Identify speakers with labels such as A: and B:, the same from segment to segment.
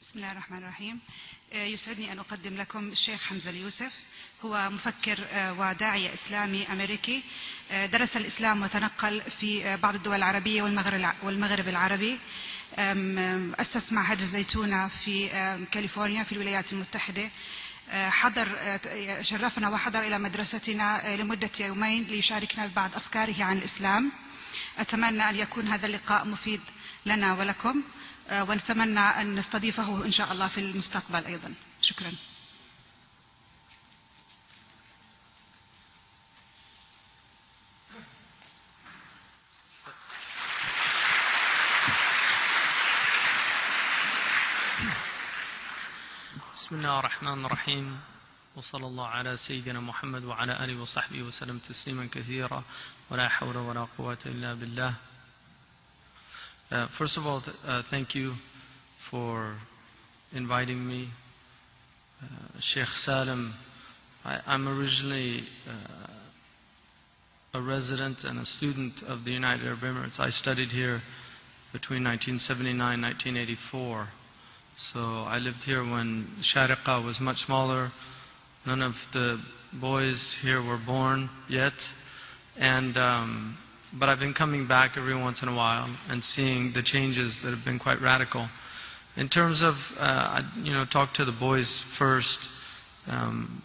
A: بسم الله الرحمن الرحيم. يسعدني أن أقدم لكم الشيخ حمزة يوسف. هو مفكر وداعية إسلامي أمريكي، درس الإسلام وتنقل في بعض الدول العربية والمغرب العربي. أسس معهد الزيتونة في كاليفورنيا في الولايات المتحدة. شرفنا وحضر إلى مدرستنا لمدة يومين ليشاركنا ببعض أفكاره عن الإسلام. أتمنى أن يكون هذا اللقاء مفيد لنا ولكم، ونتمنى أن نستضيفه إن شاء الله في المستقبل أيضا. شكرا.
B: بسم الله الرحمن الرحيم، وصلى الله على سيدنا محمد وعلى آله وصحبه وسلم تسليما كثيرا، ولا حول ولا قوة إلا بالله. First of all, thank you for inviting me. Shaykh Salim, I'm originally a resident and a student of the United Arab Emirates. I studied here between 1979 and 1984. So I lived here when Shariqa was much smaller. None of the boys here were born yet. But I've been coming back every once in a while and seeing the changes that have been quite radical. In terms of, talk to the boys first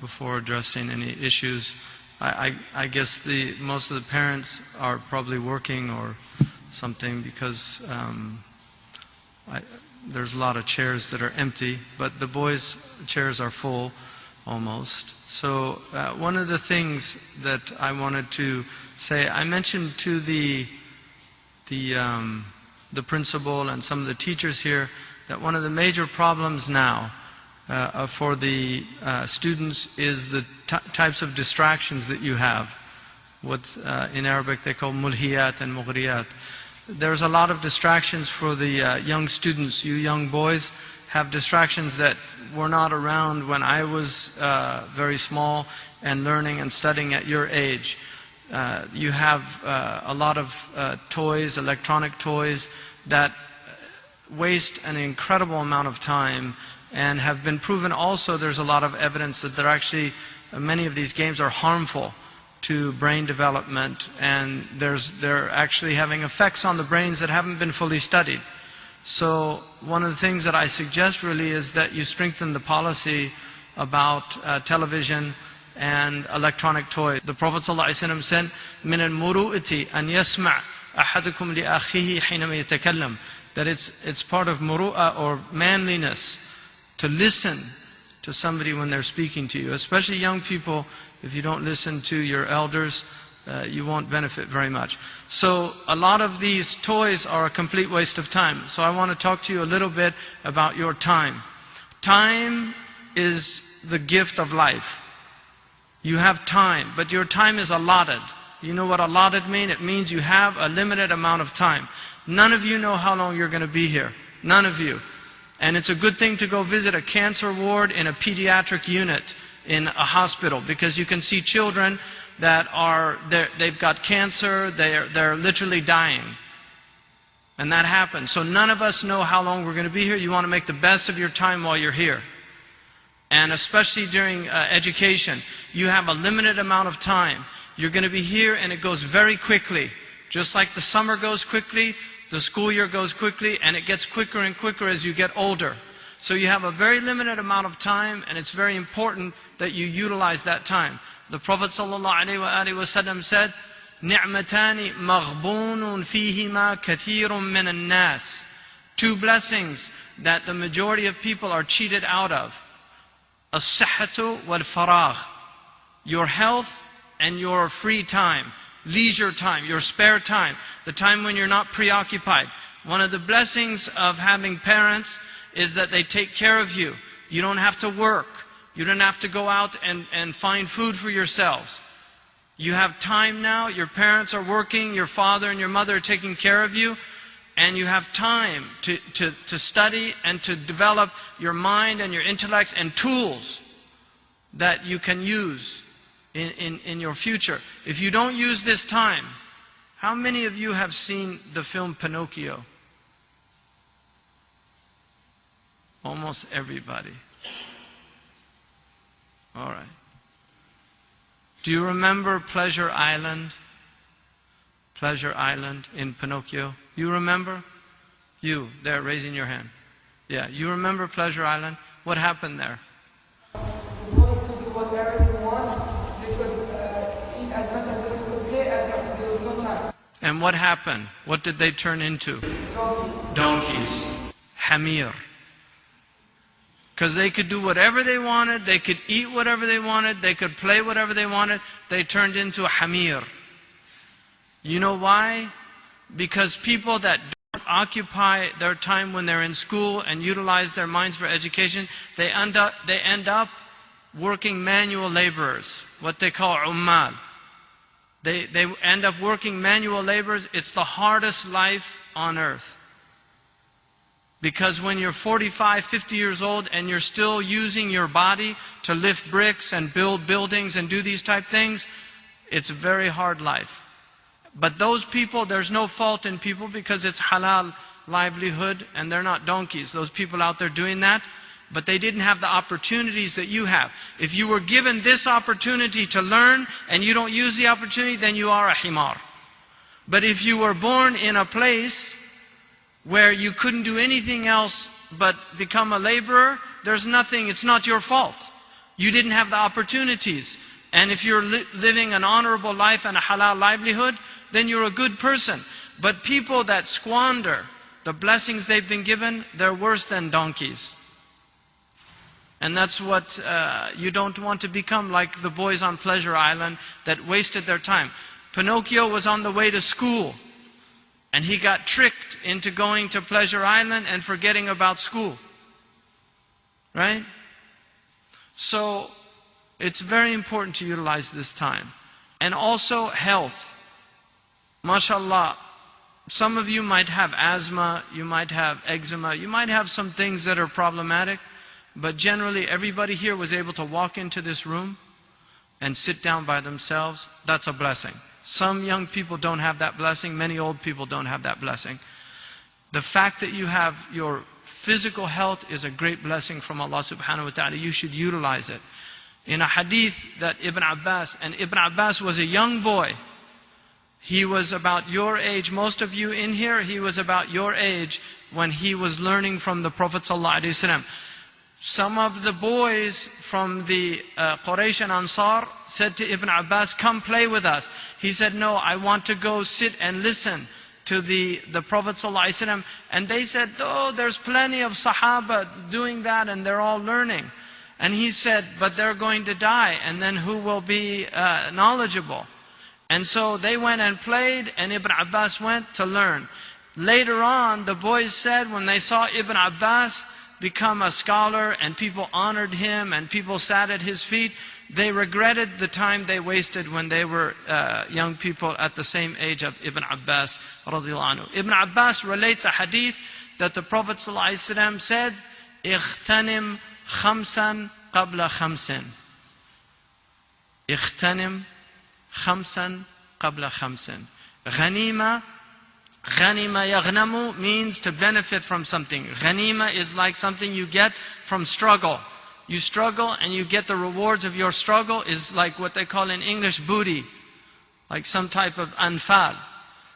B: before addressing any issues. I guess most of the parents are probably working or something, because there's a lot of chairs that are empty, but the boys' chairs are full almost. So one of the things that I wanted to say, I mentioned to the principal and some of the teachers here that one of the major problems now for the students is the types of distractions that you have. What in Arabic they call mulhiyat and mughriyat. There's a lot of distractions for the young students. You young boys have distractions that were not around when I was very small and learning and studying at your age. You have a lot of toys, electronic toys, that waste an incredible amount of time and have been proven also. There's a lot of evidence that many of these games are harmful to brain development, and they're actually having effects on the brains that haven't been fully studied. So one of the things that I suggest really is that you strengthen the policy about television and electronic toys. The Prophet ﷺ said, مِنَ الْمُرُؤَةِ أَنْ يَسْمَعْ أَحَدُكُمْ لِأَخِيهِ حِينَمَ يَتَكَلَّمْ. That it's part of muru'ah or manliness to listen to somebody when they're speaking to you. Especially young people, if you don't listen to your elders, you won't benefit very much. So a lot of these toys are a complete waste of time. So I want to talk to you a little bit about your time. Time is the gift of life. You have time, but your time is allotted. You know what allotted means? It means you have a limited amount of time. None of you know how long you're going to be here. None of you. And it's a good thing to go visit a cancer ward in a pediatric unit in a hospital, because you can see children that they've got cancer, they're literally dying. And that happens. So none of us know how long we're going to be here. You want to make the best of your time while you're here. And especially during education, you have a limited amount of time. You're going to be here and it goes very quickly. Just like the summer goes quickly, the school year goes quickly, and it gets quicker and quicker as you get older. So you have a very limited amount of time, and it's very important that you utilize that time. The Prophet ﷺ said, نِعْمَتَانِ مَغْبُونٌ فِيهِمَا كَثِيرٌ مِّنَ النَّاسِ. Two blessings that the majority of people are cheated out of. الصحة والفراغ. Your health and your free time. Leisure time, your spare time, the time when you're not preoccupied. One of the blessings of having parents is that they take care of you. You don't have to work. You don't have to go out and find food for yourselves. You have time now. Your parents are working. Your father and your mother are taking care of you. And you have time to study and to develop your mind and your intellects and tools that you can use in your future. If you don't use this time, how many of you have seen the film Pinocchio? Almost everybody. All right. Do you remember Pleasure Island? Pleasure Island in Pinocchio. You remember? You, there, raising your hand. Yeah, you remember Pleasure Island? What happened there?
C: The boys could do whatever they want. They could eat as much as they could, play as much as there was no time.
B: And what happened? What did they turn into? Donkeys. Hamir. Because they could do whatever they wanted, they could eat whatever they wanted, they could play whatever they wanted, they turned into a hamir. You know why? Because people that don't occupy their time when they're in school and utilize their minds for education, they end up working manual laborers, what they call ummal. They end up working manual laborers. It's the hardest life on earth. Because when you're 45, 50 years old and you're still using your body to lift bricks and build buildings and do these type things, it's a very hard life. But those people, there's no fault in people because it's halal livelihood and they're not donkeys. Those people out there doing that, but they didn't have the opportunities that you have. If you were given this opportunity to learn and you don't use the opportunity, then you are a himar. But if you were born in a place where you couldn't do anything else but become a laborer, there's nothing, it's not your fault. You didn't have the opportunities. And if you're living an honorable life and a halal livelihood, then you're a good person. But people that squander the blessings they've been given, they're worse than donkeys. And that's what you don't want to become, like the boys on Pleasure Island that wasted their time. Pinocchio was on the way to school. And he got tricked into going to Pleasure Island and forgetting about school. Right? So, it's very important to utilize this time. And also health. MashaAllah, some of you might have asthma, you might have eczema, you might have some things that are problematic. But generally, everybody here was able to walk into this room and sit down by themselves. That's a blessing. Some young people don't have that blessing. Many old people don't have that blessing. The fact that you have your physical health is a great blessing from Allah subhanahu wa ta'ala. You should utilize it. In a hadith that Ibn Abbas, and Ibn Abbas was a young boy. He was about your age. Most of you in here, he was about your age when he was learning from the Prophet sallallahu alaihi wasallam. Some of the boys from the Quraysh and Ansar said to Ibn Abbas, come play with us. He said, no, I want to go sit and listen to the Prophet ﷺ. And they said, oh, there's plenty of Sahaba doing that and they're all learning. And he said, but they're going to die and then who will be knowledgeable? And so they went and played and Ibn Abbas went to learn. Later on, the boys said when they saw Ibn Abbas become a scholar and people honored him and people sat at his feet, they regretted the time they wasted when they were young people at the same age of Ibn Abbas radiallahu anhu. Ibn Abbas relates a hadith that the Prophet ﷺ said, اغتنم خمسا قبل خمس. اغتنم خمسا قبل خمس. غنيمة. Ghanima yaghnamu means to benefit from something. Ghanima is like something you get from struggle. You struggle and you get the rewards of your struggle is like what they call in English booty. Like some type of anfal.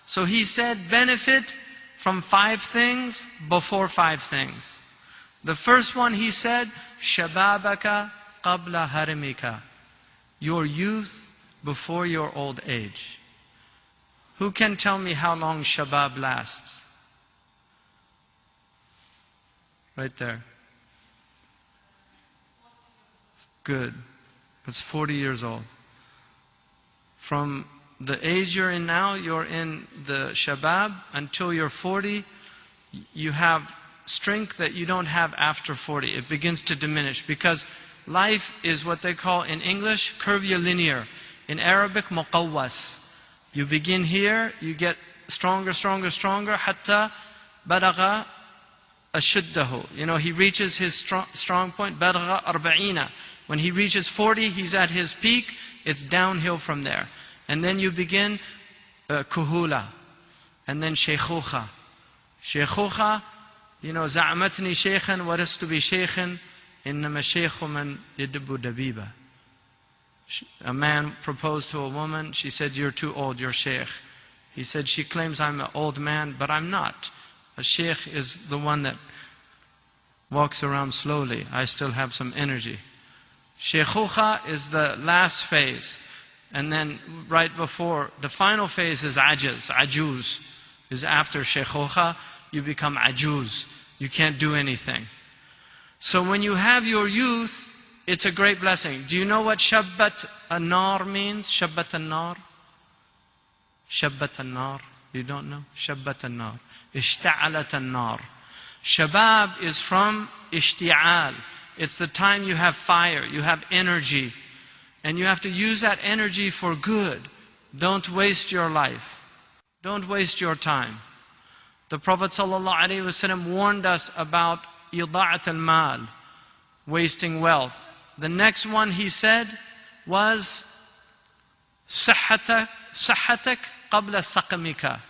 B: So he said benefit from 5 things before 5 things. The first one he said, Shababaka qabla harimika. Your youth before your old age. Who can tell me how long shabab lasts? Right there. Good. That's 40 years old. From the age you're in now, you're in the shabab, until you're 40, you have strength that you don't have after 40. It begins to diminish because life is what they call in English curvilinear. In Arabic, muqawwas. You begin here, you get stronger, stronger, stronger, hatta balagha ashuddahu. You know, he reaches his strong point, balagha arba'ina. When he reaches 40, he's at his peak, it's downhill from there. And then you begin kuhula, and then shaykhuha. Shaykhuha, You know, زعمتني شيخا ولست بشيخ إنما الشيخ من يدب دبيبة. A man proposed to a woman. She said, "You're too old, you're sheikh." He said, "She claims I'm an old man, but I'm not. A sheikh is the one that walks around slowly. I still have some energy." Shaykhuha is the last phase. And then right before, the final phase is ajaz. Ajuz is after shaykhuha, you become ajuz. You can't do anything. So when you have your youth, it's a great blessing. Do you know what shabbat an-nar means? Shabbat an-nar? Shabbat an-nar. You don't know? Shabbat an-nar. Ishta'alat an-nar. Shabab is from ishti'al. It's the time you have fire, you have energy. And you have to use that energy for good. Don't waste your life. Don't waste your time. The Prophet ﷺ warned us about ida'at al-mal, wasting wealth. The next one he said was صحتك قبل سقمك.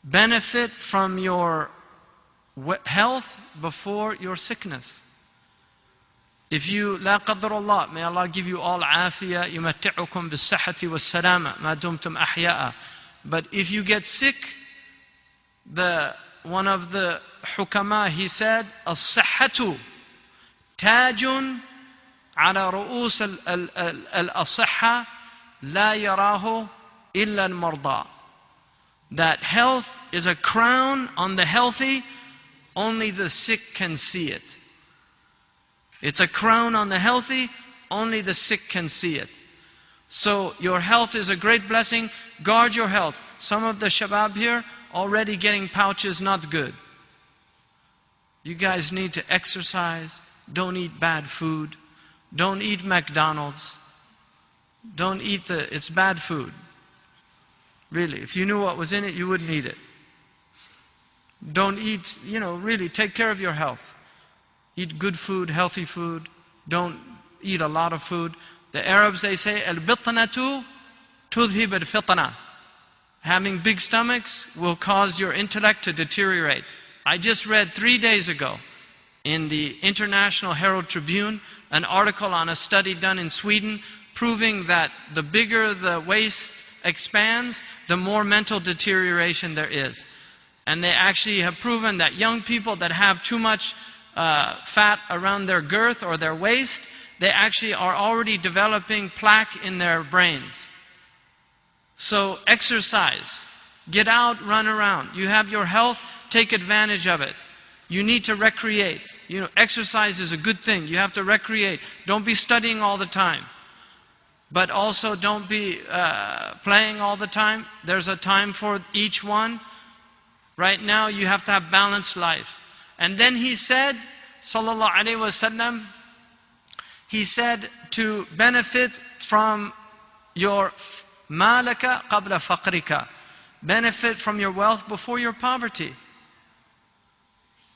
B: Benefit from your health before your sickness. If you, لا قدر الله, may Allah give you all عافية, يمتعكم بالصحة والسلامة ما دمتم أحياء. But if you get sick, one of the حكماء, he said, الصحة تاج على رؤوس الأصحة لا يراه إلا المرضى. That health is a crown on the healthy, only the sick can see it. It's a crown on the healthy, only the sick can see it. So your health is a great blessing. Guard your health. Some of the shabab here already getting pouches, not good. You guys need to exercise. Don't eat bad food. Don't eat McDonald's. Don't eat it's bad food. Really, if you knew what was in it, you wouldn't eat it. Don't eat, really take care of your health. Eat good food, healthy food. Don't eat a lot of food. The Arabs, they say, al-bitnatu tudhib al-fitna. Having big stomachs will cause your intellect to deteriorate. I just read 3 days ago in the International Herald Tribune an article on a study done in Sweden proving that the bigger the waist expands, the more mental deterioration there is. And they actually have proven that young people that have too much fat around their girth or their waist, they actually are already developing plaque in their brains. So exercise, get out, run around. You have your health, take advantage of it. You need to recreate. Exercise is a good thing. You have to recreate. Don't be studying all the time. But also don't be playing all the time. There's a time for each one. Right now you have to have balanced life. And then he said, sallallahu alaihi wasallam, he said to benefit from your malaka qabla faqrika. Benefit from your wealth before your poverty.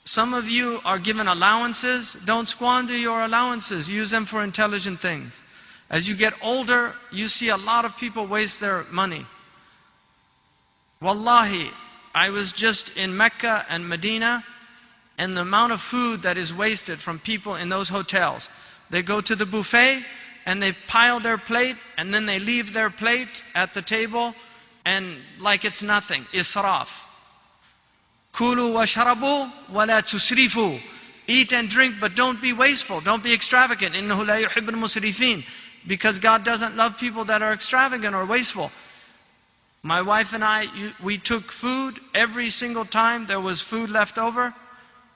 B: Some of you are given allowances. Don't squander your allowances. Use them for intelligent things. As you get older, you see a lot of people waste their money. Wallahi, I was just in Mecca and Medina, and the amount of food that is wasted from people in those hotels. They go to the buffet and they pile their plate and then they leave their plate at the table and like it's nothing. Israf. Kulu washrabu wala tusrifu. Eat and drink, but don't be wasteful. Don't be extravagant. Innahu la yuhibbul musrifin. Because God doesn't love people that are extravagant or wasteful. My wife and I, we took food every single time there was food left over.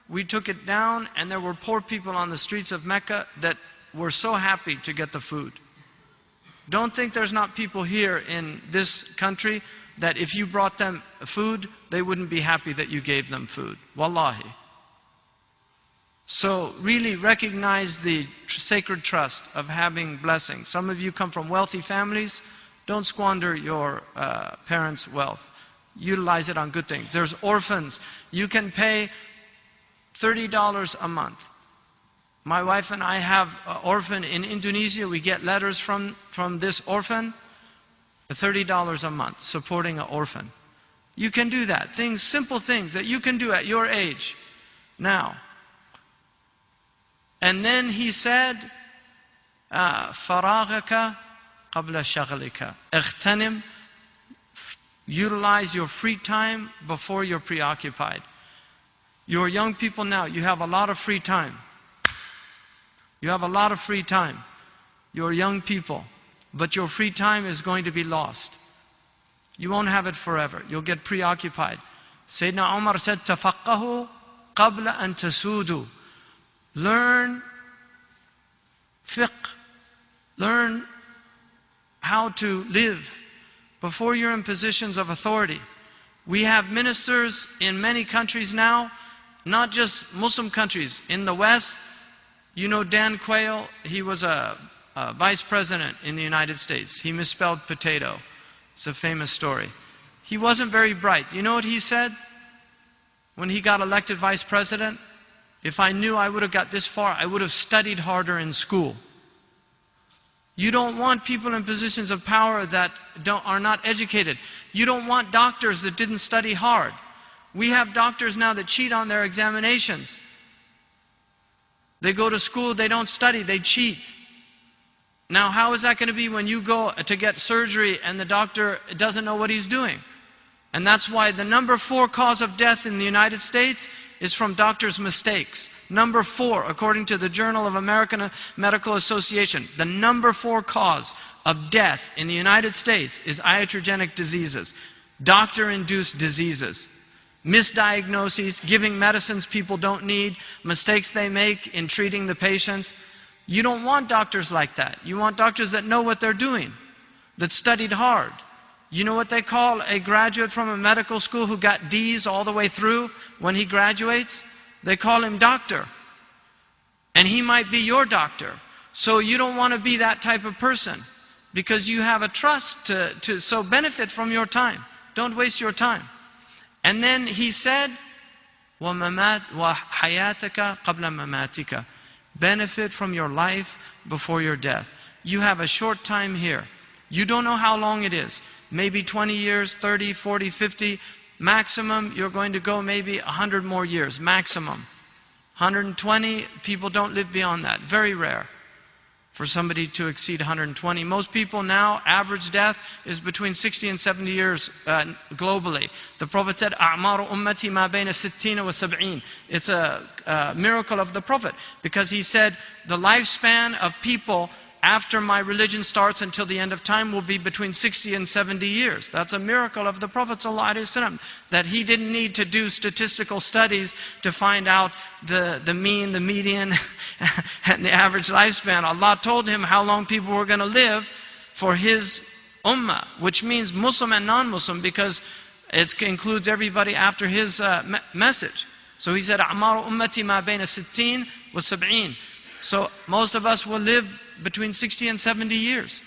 B: We took it down, and there were poor people on the streets of Mecca that were so happy to get the food. Don't think there's not people here in this country that if you brought them food, they wouldn't be happy that you gave them food. Wallahi. So really recognize the sacred trust of having blessings. Some of you come from wealthy families. Don't squander your parents' wealth. Utilize it on good things. There's orphans. You can pay $30 a month. My wife and I have an orphan in Indonesia. We get letters from this orphan. $30 a month, supporting an orphan. You can do that. Simple things that you can do at your age. Now, and then he said, فراغك قبل شغلك. اغتنم, utilize your free time before you're preoccupied. You're young people now, you have a lot of free time. You have a lot of free time. You're young people, but your free time is going to be lost. You won't have it forever. You'll get preoccupied. Sayyidina Umar said, تَفَقَّهُ قَبْلَ أَن تَسُودُ. Learn fiqh. Learn how to live before you're in positions of authority. We have ministers in many countries now, not just Muslim countries. In the West, you know Dan Quayle, he was a vice president in the United States. He misspelled potato. It's a famous story. He wasn't very bright. You know what he said when he got elected vice president? If I knew I would have got this far, I would have studied harder in school. You don't want people in positions of power that are not educated. You don't want doctors that didn't study hard. We have doctors now that cheat on their examinations. They go to school, they don't study, they cheat. Now, how is that going to be when you go to get surgery and the doctor doesn't know what he's doing? And that's why the number 4 cause of death in the United States is from doctors' mistakes. Number 4, according to the Journal of American Medical Association, the number 4 cause of death in the United States is iatrogenic diseases, doctor-induced diseases, misdiagnoses, giving medicines people don't need, mistakes they make in treating the patients. You don't want doctors like that. You want doctors that know what they're doing, that studied hard. You know what they call a graduate from a medical school who got D's all the way through when he graduates? They call him doctor. And he might be your doctor. So you don't want to be that type of person because you have a trust to so benefit from your time. Don't waste your time. And then he said, وَحَيَاتَكَ قَبْلَ مَمَاتِكَ. Benefit from your life before your death. You have a short time here. You don't know how long it is. Maybe 20 years, 30, 40, 50. Maximum, you're going to go maybe 100 more years, maximum. 120, people don't live beyond that. Very rare for somebody to exceed 120. Most people now, average death is between 60 and 70 years globally. The Prophet said, أَعْمَارُ أُمَّتِي مَا بَيْنَ السِّتِّينَ وَالسَّبْعِينَ. It's a miracle of the Prophet because he said the lifespan of people after my religion starts until the end of time will be between 60 and 70 years. That's a miracle of the Prophet ﷺ, that he didn't need to do statistical studies to find out the mean, the median, and the average lifespan. Allah told him how long people were going to live for his ummah, which means Muslim and non-Muslim, because it includes everybody after his message. So he said, أَعْمَارُ أُمَّتِي مَا بَيْنَ السِّتِّينَ وَالسَّبْعِينَ. So most of us will live between 60 and 70 years.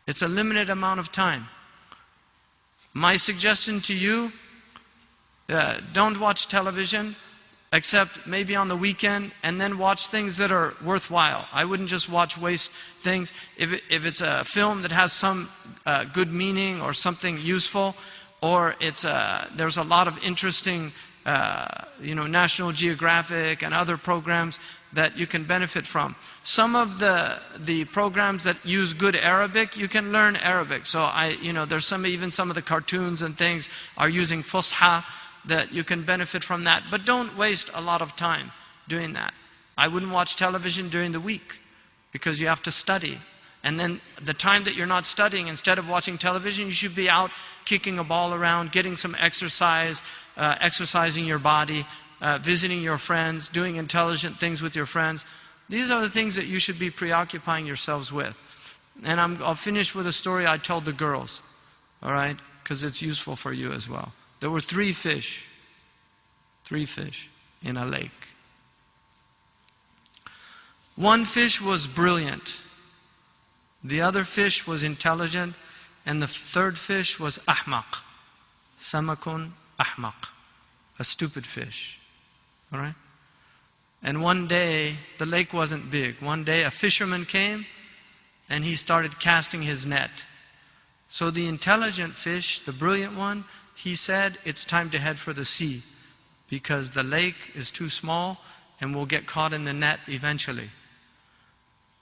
B: It's a limited amount of time. My suggestion to you, don't watch television except maybe on the weekend, and then watch things that are worthwhile. I wouldn't just watch waste things. If it's a film that has some good meaning or something useful, or there's a lot of interesting National Geographic and other programs that you can benefit from. Some of the programs that use good Arabic, you can learn Arabic. So there's even some of the cartoons and things are using Fusha, that you can benefit from that. But don't waste a lot of time doing that. I wouldn't watch television during the week because you have to study. And then the time that you're not studying, instead of watching television, you should be out kicking a ball around, getting some exercise, exercising your body, visiting your friends, doing intelligent things with your friends. These are the things that you should be preoccupying yourselves with. And I'll finish with a story I told the girls, all right? Because it's useful for you as well. There were 3 fish in a lake. One fish was brilliant. The other fish was intelligent. And the third fish was ahmaq. Samakun ahmaq. A stupid fish. All right? And one day, the lake wasn't big. One day a fisherman came and he started casting his net. So the intelligent fish, the brilliant one, he said, it's time to head for the sea. because the lake is too small and will get caught in the net eventually.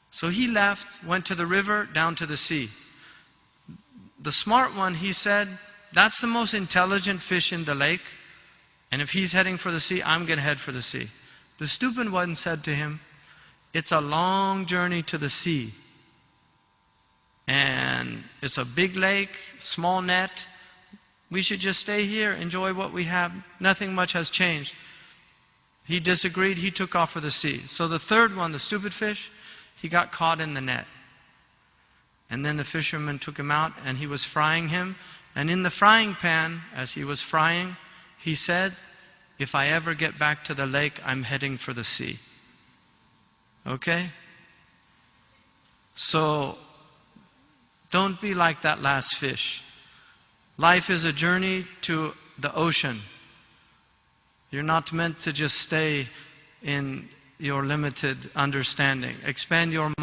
B: So he left, went to the river, down to the sea. The smart one, he said, that's the most intelligent fish in the lake, and if he's heading for the sea, I'm going to head for the sea. The stupid one said to him, it's a long journey to the sea, and it's a big lake, small net. We should just stay here, enjoy what we have. Nothing much has changed. He disagreed, he took off for the sea. So the third one, the stupid fish, he got caught in the net. And then the fisherman took him out and he was frying him. And in the frying pan, as he was frying, he said, if I ever get back to the lake, I'm heading for the sea. Okay? So, don't be like that last fish. Life is a journey to the ocean. You're not meant to just stay in your limited understanding. Expand your mind.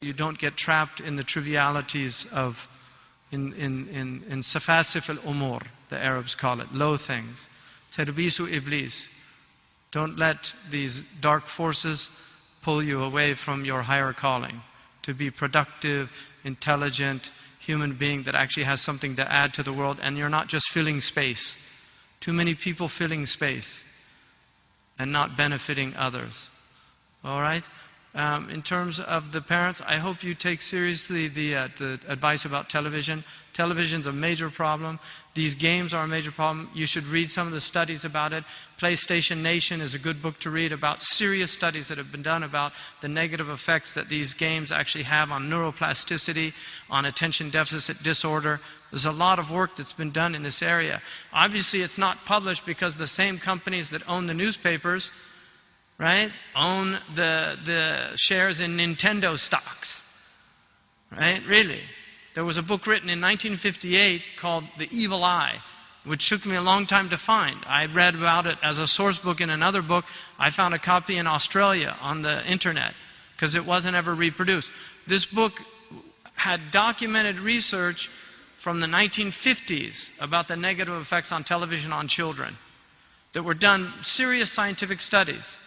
B: You don't get trapped in the trivialities of, in safasif al-umur, the Arabs call it, low things. Tarbisu iblis. Don't let these dark forces pull you away from your higher calling. To be productive, intelligent, human being that actually has something to add to the world, and you're not just filling space. Too many people filling space and not benefiting others. All right? In terms of the parents, I hope you take seriously the advice about television. Television's a major problem. These games are a major problem. You should read some of the studies about it. PlayStation Nation is a good book to read about serious studies that have been done about the negative effects that these games actually have on neuroplasticity, on attention deficit disorder. There's a lot of work that's been done in this area. Obviously, it's not published because the same companies that own the newspapers, right, own the shares in Nintendo stocks, right? Really. There was a book written in 1958 called The Evil Eye, which took me a long time to find. I read about it as a source book in another book. I found a copy in Australia on the internet because it wasn't ever reproduced. This book had documented research from the 1950s about the negative effects on television on children that were done, serious scientific studies.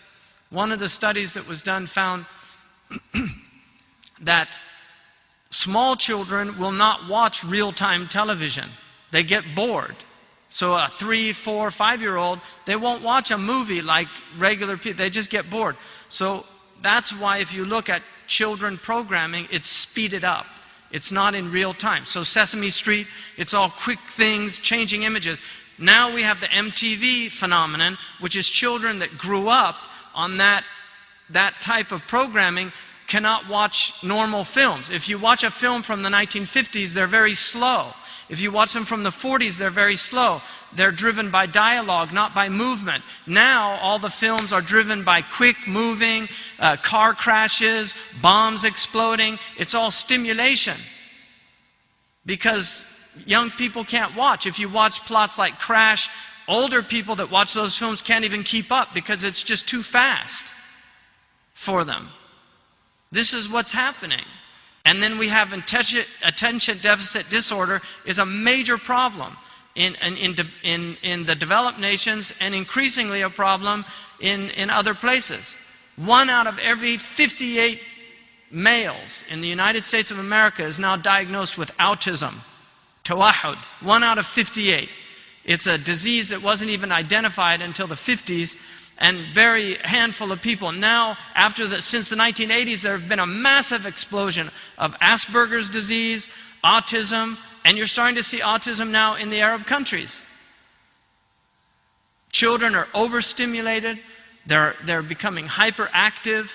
B: One of the studies that was done found that small children will not watch real-time television. They get bored. So a 3, 4, 5-year-old, they won't watch a movie like regular people. They just get bored. So that's why if you look at children programming, it's speeded up. It's not in real time. So Sesame Street, it's all quick things, changing images. Now we have the MTV phenomenon, which is children that grew up on that type of programming cannot watch normal films. If you watch a film from the 1950s, they're very slow. If you watch them from the 40s, they're very slow. They're driven by dialogue, not by movement. Now, all the films are driven by quick moving, car crashes, bombs exploding. It's all stimulation. Because young people can't watch. If you watch plots like Crash, older people that watch those films can't even keep up because it's just too fast for them. This is what's happening. And then we have attention deficit disorder is a major problem in the developed nations and increasingly a problem in other places. 1 out of every 58 males in the United States of America is now diagnosed with autism. Tawahud. 1 out of 58. It's a disease that wasn't even identified until the 50s. And very handful of people. Now, since the 1980s, there have been a massive explosion of Asperger's disease, autism, and you're starting to see autism now in the Arab countries. Children are overstimulated. They're becoming hyperactive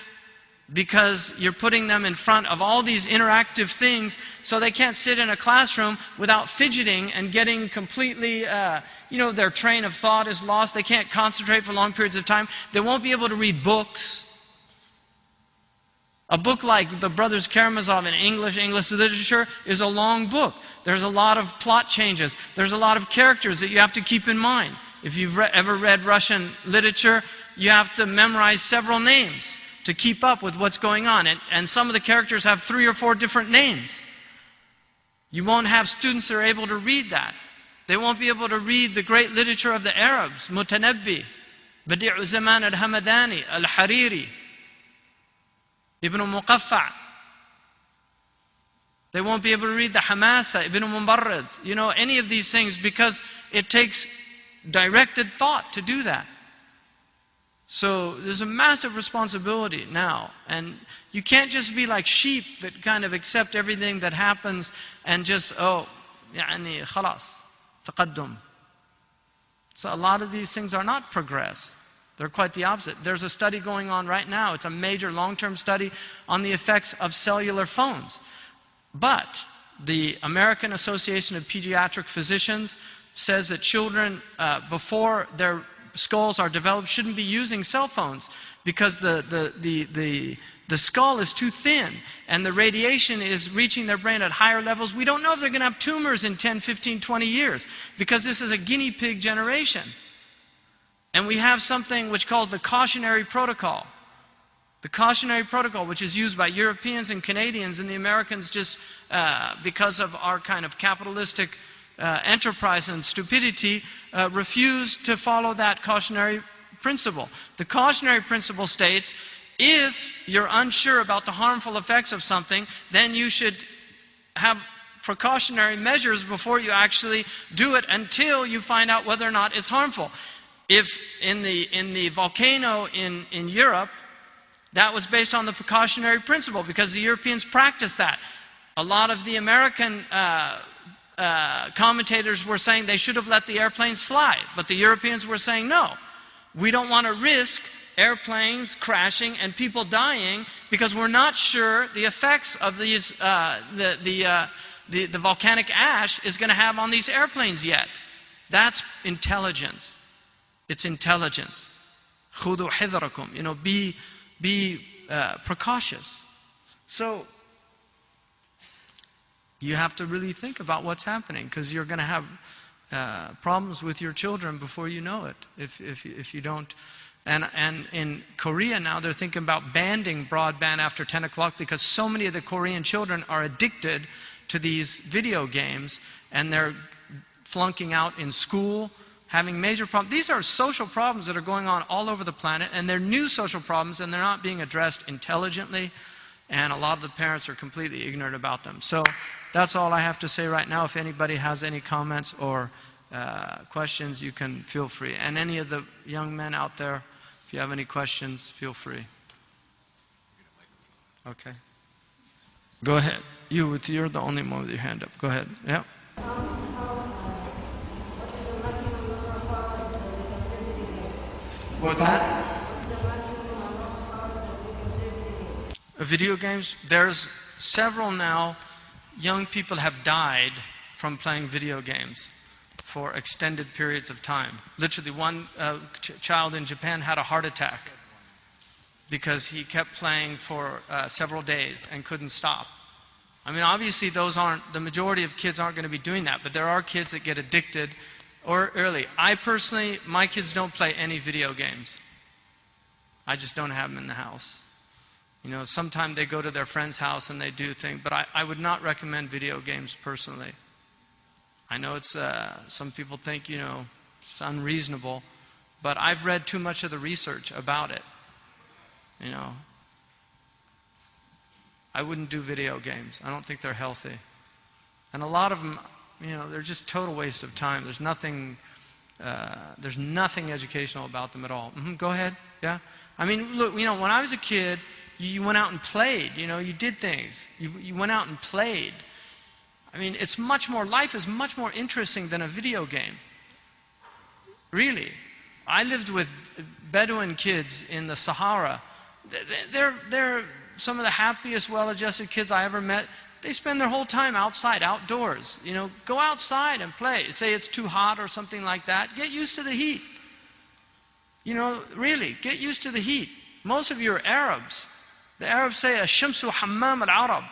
B: because you're putting them in front of all these interactive things so they can't sit in a classroom without fidgeting and getting completely, their train of thought is lost. They can't concentrate for long periods of time. They won't be able to read books. A book like The Brothers Karamazov in English literature is a long book. There's a lot of plot changes. There's a lot of characters that you have to keep in mind. If you've ever read Russian literature, you have to memorize several names to keep up with what's going on. And some of the characters have 3 or 4 different names. You won't have students that are able to read that. They won't be able to read the great literature of the Arabs, Mutanabbi, Badi'u Zaman al-Hamadani, al-Hariri, Ibn Muqaffa'. They won't be able to read the Hamasa, Ibn Mubarrid, you know, any of these things, because it takes directed thought to do that. So there's a massive responsibility now, and you can't just be like sheep that kind of accept everything that happens and just, oh, يعني خلاص, تقدم. So a lot of these things are not progress. They're quite the opposite. There's a study going on right now. It's a major long-term study on the effects of cellular phones. But the American Association of Pediatric Physicians says that children, before their skulls are developed, shouldn't be using cell phones because the skull is too thin and the radiation is reaching their brain at higher levels. We don't know if they're going to have tumors in 10, 15, 20 years because this is a guinea pig generation. And we have something which is called the Cautionary Protocol. The Cautionary Protocol, which is used by Europeans and Canadians, and the Americans just because of our kind of capitalistic enterprise and stupidity, refuse to follow that cautionary principle. The cautionary principle states, if you're unsure about the harmful effects of something, then you should have precautionary measures before you actually do it until you find out whether or not it's harmful. If in the volcano in Europe, that was based on the precautionary principle because the Europeans practiced that. A lot of the American commentators were saying they should have let the airplanes fly, but the Europeans were saying no. We don't want to risk airplanes crashing and people dying because we're not sure the effects of these the volcanic ash is going to have on these airplanes yet. That's intelligence. It's intelligence. Khudu hidrakum. You know, be precautious. So you have to really think about what's happening because you're going to have problems with your children before you know it if you don't. And in Korea now they're thinking about banning broadband after 10 o'clock because so many of the Korean children are addicted to these video games and they're flunking out in school, having major problems. These are social problems that are going on all over the planet, and they're new social problems, and they're not being addressed intelligently, and a lot of the parents are completely ignorant about them. So that's all I have to say right now. If anybody has any comments or questions, you can feel free. And any of the young men out there, if you have any questions, feel free. Okay. Go ahead. You're the only one with your hand up. Go ahead. Yeah. What's that? Video games? There's several now. Young people have died from playing video games for extended periods of time. Literally, one child in Japan had a heart attack because he kept playing for several days and couldn't stop. I mean, obviously, the majority of kids aren't going to be doing that, but there are kids that get addicted or early. I personally, my kids don't play any video games. I just don't have them in the house. You know, sometimes they go to their friend's house and they do things, but I would not recommend video games personally. I know it's, some people think, you know, it's unreasonable, but I've read too much of the research about it. You know, I wouldn't do video games. I don't think they're healthy. And a lot of them, you know, they're just total waste of time. There's nothing educational about them at all. Go ahead. Yeah. I mean, look, you know, when I was a kid, you went out and played. You know, you did things. You went out and played. I mean, it's much more. Life is much more interesting than a video game. Really, I lived with Bedouin kids in the Sahara. They're some of the happiest, well-adjusted kids I ever met. They spend their whole time outside, outdoors. You know, go outside and play. Say it's too hot or something like that. Get used to the heat. You know, really, get used to the heat. Most of you are Arabs. The Arabs say, "Ash-shamsu hammam al-Arab."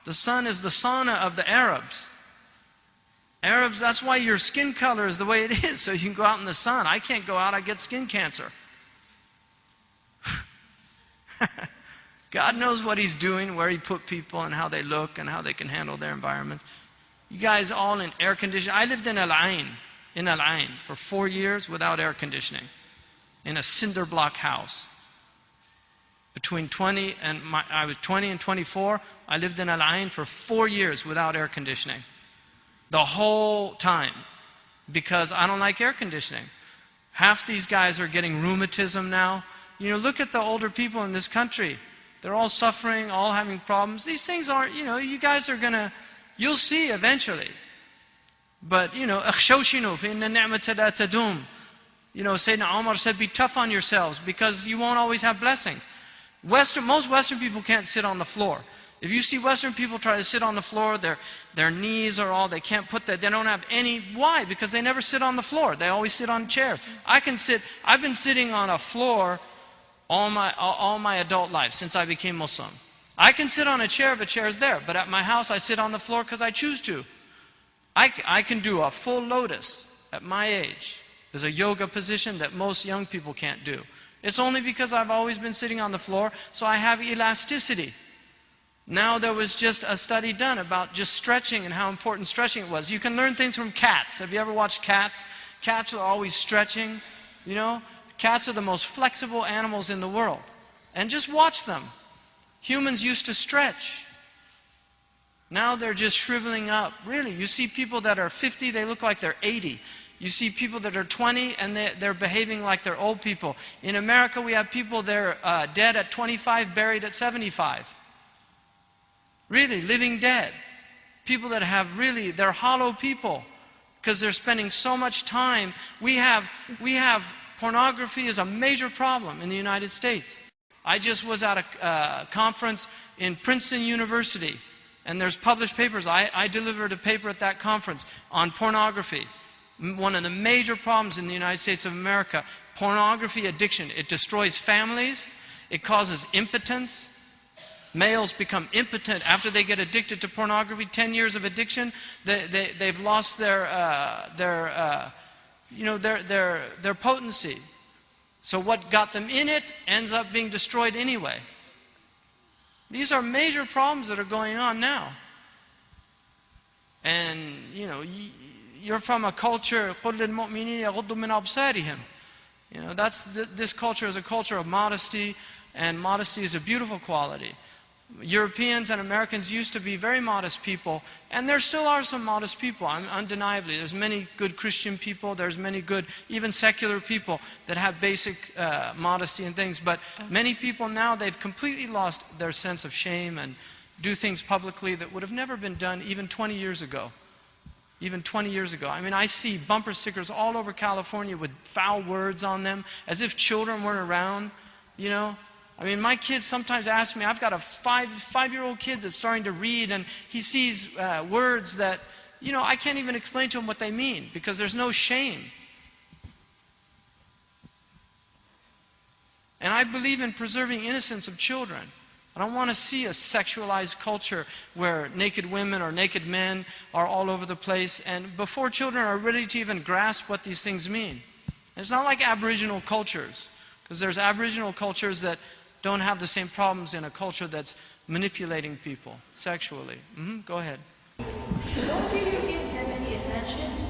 B: The sun is the sauna of the Arabs. Arabs, that's why your skin color is the way it is, so you can go out in the sun. I can't go out, I get skin cancer. God knows what He's doing, where He put people and how they look and how they can handle their environments. You guys all in air conditioning. I lived in Al-Ain, for 4 years without air conditioning. in a cinder block house. I was 20 and 24. I lived in Al Ain for 4 years without air conditioning. The whole time. Because I don't like air conditioning. Half these guys are getting rheumatism now. You know, look at the older people in this country. They're all suffering, all having problems. These things aren't, you know, you guys are gonna, you'll see eventually. But, you know, أَخْشَوْشِنُوا فَإِنَّ النِّعْمَةَ لَا تَدُومُ. You know, Sayyidina Umar said, be tough on yourselves because you won't always have blessings. Most Western people can't sit on the floor. If you see Western people try to sit on the floor, their knees are all, they can't put that, they don't have any, why? Because they never sit on the floor. They always sit on chairs. I've been sitting on a floor all my adult life since I became Muslim. I can sit on a chair if a chair is there, but at my house I sit on the floor because I choose to. I can do a full lotus at my age. There's a yoga position that most young people can't do. It's only because I've always been sitting on the floor, so I have elasticity. Now there was just a study done about just stretching and how important stretching it was. You can learn things from cats. Have you ever watched cats? Cats are always stretching, you know. Cats are the most flexible animals in the world. And just watch them. Humans used to stretch. Now they're just shriveling up. Really, you see people that are 50, they look like they're 80. You see people that are 20 and they're behaving like they're old people. In America, we have people that are dead at 25, buried at 75. Really, living dead. People that have really, they're hollow people because they're spending so much time. We have pornography is a major problem in the United States. I just was at a conference in Princeton University, and there's published papers. I delivered a paper at that conference on pornography. One of the major problems in the United States of America, pornography addiction. It destroys families. It causes impotence. Males become impotent after they get addicted to pornography. 10 years of addiction, they've lost their potency. So what got them in it ends up being destroyed anyway. These are major problems that are going on now. And, you know, you're from a culture, قُلْ لِلْمُؤْمِنِينَ يَغُضُّوا مِنْ أَبْصَارِهِمْ. You know, this culture is a culture of modesty, and modesty is a beautiful quality. Europeans and Americans used to be very modest people, and there still are some modest people, undeniably. There's many good Christian people, there's many good, even secular people that have basic modesty and things, but many people now, they've completely lost their sense of shame and do things publicly that would have never been done even 20 years ago. Even 20 years ago. I mean, I see bumper stickers all over California with foul words on them, as if children weren't around, you know. I mean, my kids sometimes ask me, I've got a five-year-old kid that's starting to read, and he sees words that, you know, I can't even explain to him what they mean, because there's no shame. And I believe in preserving innocence of children. I don't want to see a sexualized culture where naked women or naked men are all over the place, and before children are ready to even grasp what these things mean. It's not like Aboriginal cultures, because there's Aboriginal cultures that don't have the same problems in a culture that's manipulating people sexually. Go ahead.
D: Don't video games have any advantages?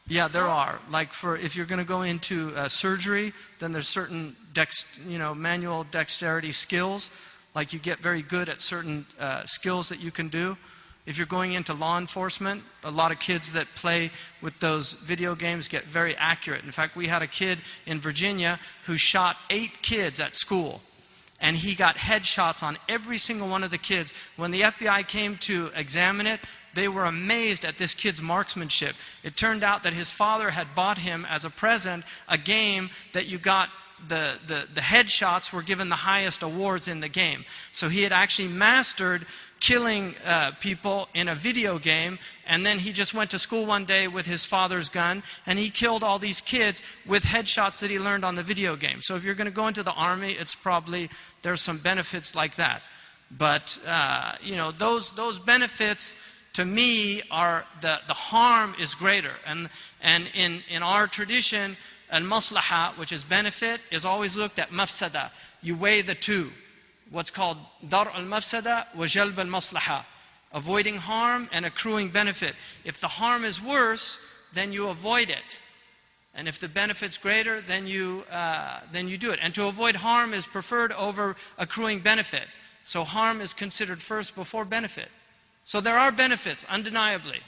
B: Yeah, there are. Like if you're going to go into surgery, then there's certain manual dexterity skills. Like you get very good at certain skills that you can do. If you're going into law enforcement, a lot of kids that play with those video games get very accurate. In fact, we had a kid in Virginia who shot 8 kids at school. And he got headshots on every single one of the kids. When the FBI came to examine it, they were amazed at this kid's marksmanship. It turned out that his father had bought him as a present a game that you got, the headshots were given the highest awards in the game. So he had actually mastered killing people in a video game, and then he just went to school one day with his father's gun, and he killed all these kids with headshots that he learned on the video game. So if you're going to go into the army, it's probably, there's some benefits like that. But, you know, those benefits, to me, are the harm is greater. And in our tradition, al-maslaha, which is benefit, is always looked at mafsada. You weigh the two. What's called dar al-mafsada wa jalb al-maslaha. Avoiding harm and accruing benefit. If the harm is worse, then you avoid it. And if the benefit's greater, then you do it. And to avoid harm is preferred over accruing benefit. So harm is considered first before benefit. So there are benefits, undeniably.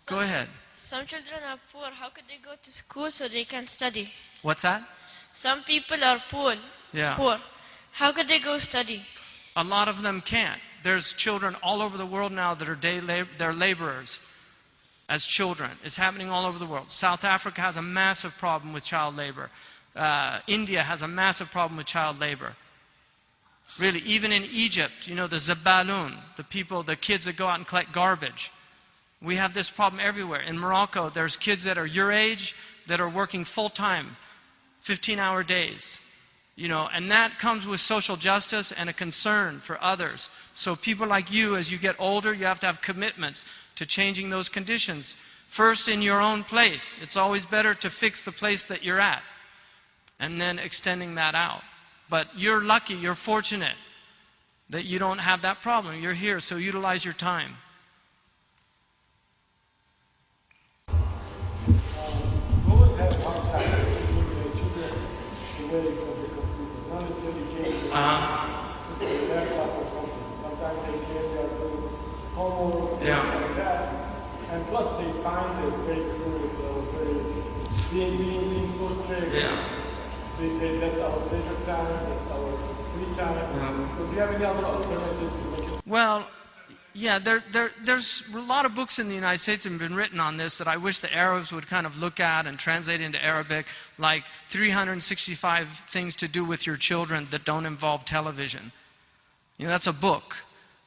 B: Go ahead.
E: Some children are poor. How could they go to school so they can study?
B: What's that?
E: Some people are poor.
B: Yeah.
E: Poor. How could they go study?
B: A lot of them can't. There's children all over the world now that are they're laborers as children. It's happening all over the world. South Africa has a massive problem with child labor. India has a massive problem with child labor. Really, even in Egypt, you know, the Zabaloon, the kids that go out and collect garbage. We have this problem everywhere. In Morocco, there's kids that are your age that are working full-time, 15-hour days. You know, and that comes with social justice and a concern for others. So people like you, as you get older, you have to have commitments to changing those conditions. First, in your own place. It's always better to fix the place that you're at, and then extending that out. But you're lucky, you're fortunate that you don't have that problem. You're here, so utilize your time.
F: Who would have one time children away from the computer? Not necessarily games, just a laptop or something. Sometimes they get their little homework or something like that. And plus they find it very cruel or very being so strict. They say that's our leisure time, that's our free time. So do you have any other alternatives?
B: Well, yeah, there's a lot of books in the United States that have been written on this that I wish the Arabs would kind of look at and translate into Arabic, like 365 things to do with your children that don't involve television. You know, that's a book.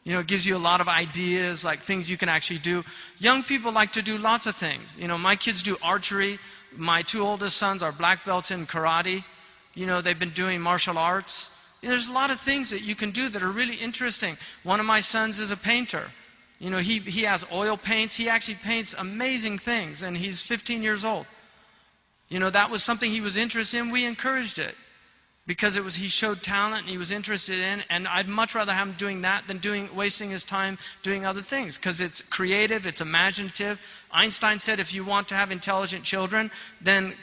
B: You know, it gives you a lot of ideas, like things you can actually do. Young people like to do lots of things. You know, my kids do archery. My two oldest sons are black belts in karate. You know, they've been doing martial arts. There's a lot of things that you can do that are really interesting. One of my sons is a painter. You know, he has oil paints. He actually paints amazing things, and he's 15 years old. You know, that was something he was interested in. We encouraged it because he showed talent and he was interested in, and I'd much rather have him doing that than wasting his time doing other things, because it's creative, it's imaginative. Einstein said if you want to have intelligent children, then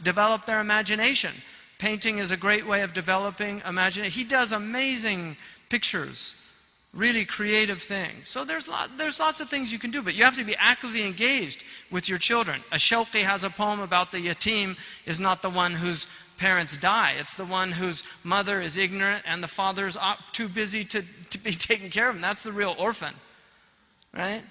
B: develop their imagination. Painting is a great way of developing imagination. He does amazing pictures, really creative things. So there's lots of things you can do, but you have to be actively engaged with your children. A Shaykh has a poem about the yatim is not the one whose parents die. It's the one whose mother is ignorant and the father's too busy to be taking care of him. That's the real orphan, right?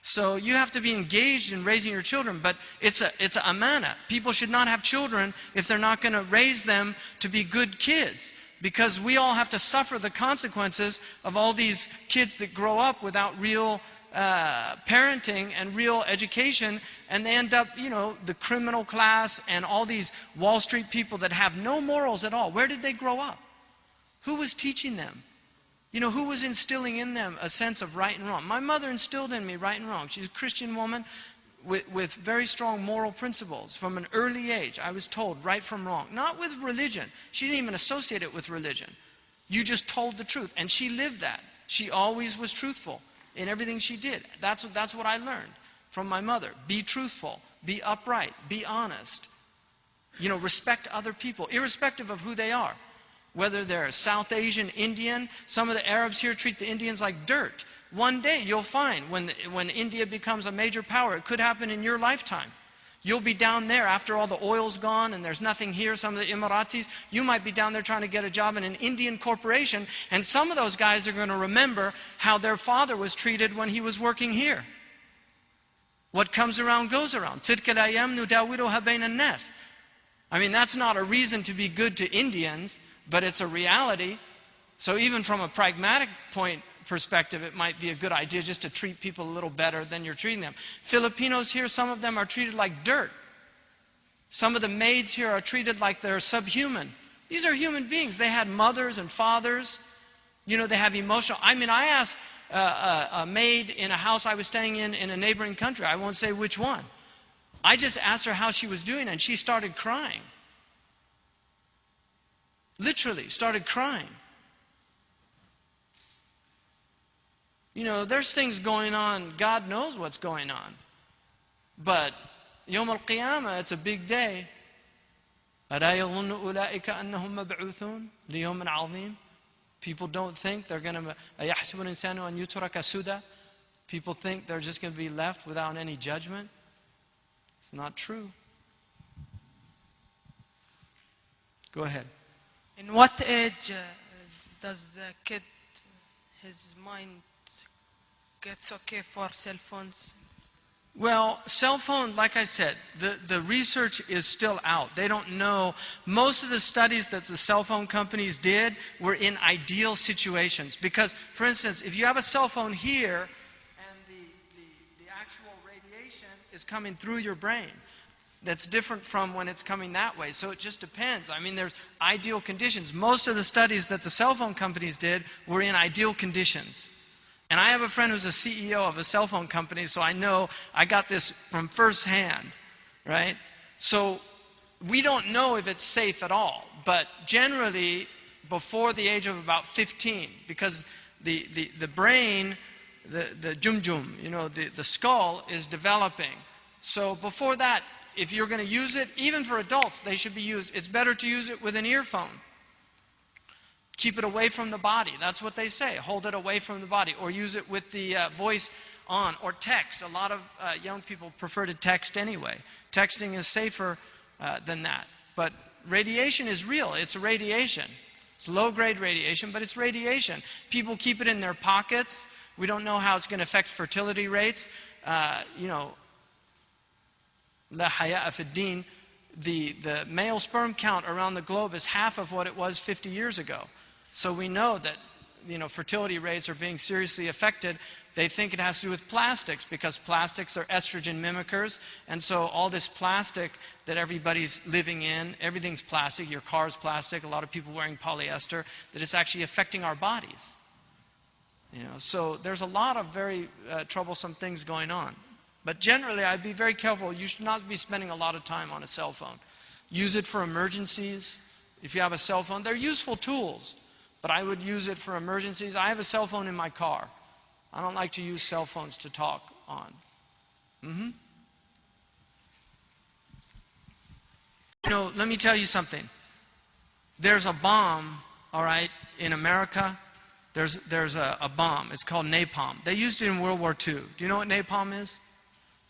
B: So you have to be engaged in raising your children, but it's a amana. People should not have children if they're not going to raise them to be good kids, because we all have to suffer the consequences of all these kids that grow up without real parenting and real education, and they end up, you know, the criminal class and all these Wall Street people that have no morals at all. Where did they grow up? Who was teaching them? You know, who was instilling in them a sense of right and wrong? My mother instilled in me right and wrong. She's a Christian woman with very strong moral principles. From an early age, I was told right from wrong. Not with religion. She didn't even associate it with religion. You just told the truth. And she lived that. She always was truthful in everything she did. That's what I learned from my mother. Be truthful. Be upright. Be honest. You know, respect other people, irrespective of who they are. Whether they're South Asian, Indian, some of the Arabs here treat the Indians like dirt. One day you'll find when India becomes a major power, it could happen in your lifetime. You'll be down there after all the oil's gone and there's nothing here, some of the Emiratis, you might be down there trying to get a job in an Indian corporation, and some of those guys are going to remember how their father was treated when he was working here. What comes around goes around. تِلْكَ الْأَيَّامُ نُدَاوِلُهَا بَيْنَ النَّاسِ. I mean, that's not a reason to be good to Indians, but it's a reality. So even from a pragmatic perspective, it might be a good idea just to treat people a little better than you're treating them. Filipinos here, some of them are treated like dirt. Some of the maids here are treated like they're subhuman. These are human beings. They had mothers and fathers. You know, they have emotional. I mean, I asked a maid in a house I was staying in a neighboring country. I won't say which one. I just asked her how she was doing, and she started crying. Literally started crying. You know, there's things going on, God knows what's going on. But Yawm al-Qiyamah, it's a big day. أَلَا يَظُنُّ أُولَٰئِكَ أَنَّهُمْ مَبْعُوثُونَ لِيَوْمٍ عَظِيمٍ. People don't think they're going to أَيَحْسَبُ الْإِنسَانُ أَنْ يُتْرَكَ سُدًى. People think they're just going to be left without any judgment. It's not true. Go ahead.
G: In what age does the kid, his mind gets okay for cell phones?
B: Well, cell phone, like I said, the research is still out. They don't know. Most of the studies that the cell phone companies did were in ideal situations. Because, for instance, if you have a cell phone here and the actual radiation is coming through your brain, that's different from when it's coming that way. So it just depends. I mean, there's ideal conditions. Most of the studies that the cell phone companies did were in ideal conditions. And I have a friend who's a CEO of a cell phone company, so I know I got this from first hand, right? So we don't know if it's safe at all, but generally before the age of about 15, because the brain, the jum-jum, you know, the skull is developing. So before that, if you're going to use it, even for adults, they should be used. It's better to use it with an earphone. Keep it away from the body. That's what they say. Hold it away from the body. Or use it with the voice on. Or text. A lot of young people prefer to text anyway. Texting is safer than that. But radiation is real. It's radiation. It's low-grade radiation, but it's radiation. People keep it in their pockets. We don't know how it's going to affect fertility rates. You know, La haya'a fid din, the male sperm count around the globe is half of what it was 50 years ago. So we know that, you know, fertility rates are being seriously affected. They think it has to do with plastics because plastics are estrogen mimickers. And so all this plastic that everybody's living in, everything's plastic, your car's plastic, a lot of people wearing polyester, that it's actually affecting our bodies. You know, so there's a lot of very troublesome things going on. But generally, I'd be very careful. You should not be spending a lot of time on a cell phone. Use it for emergencies. If you have a cell phone, they're useful tools. But I would use it for emergencies. I have a cell phone in my car. I don't like to use cell phones to talk on. You know, let me tell you something. There's a bomb, all right, in America. There's a bomb. It's called napalm. They used it in World War II. Do you know what napalm is?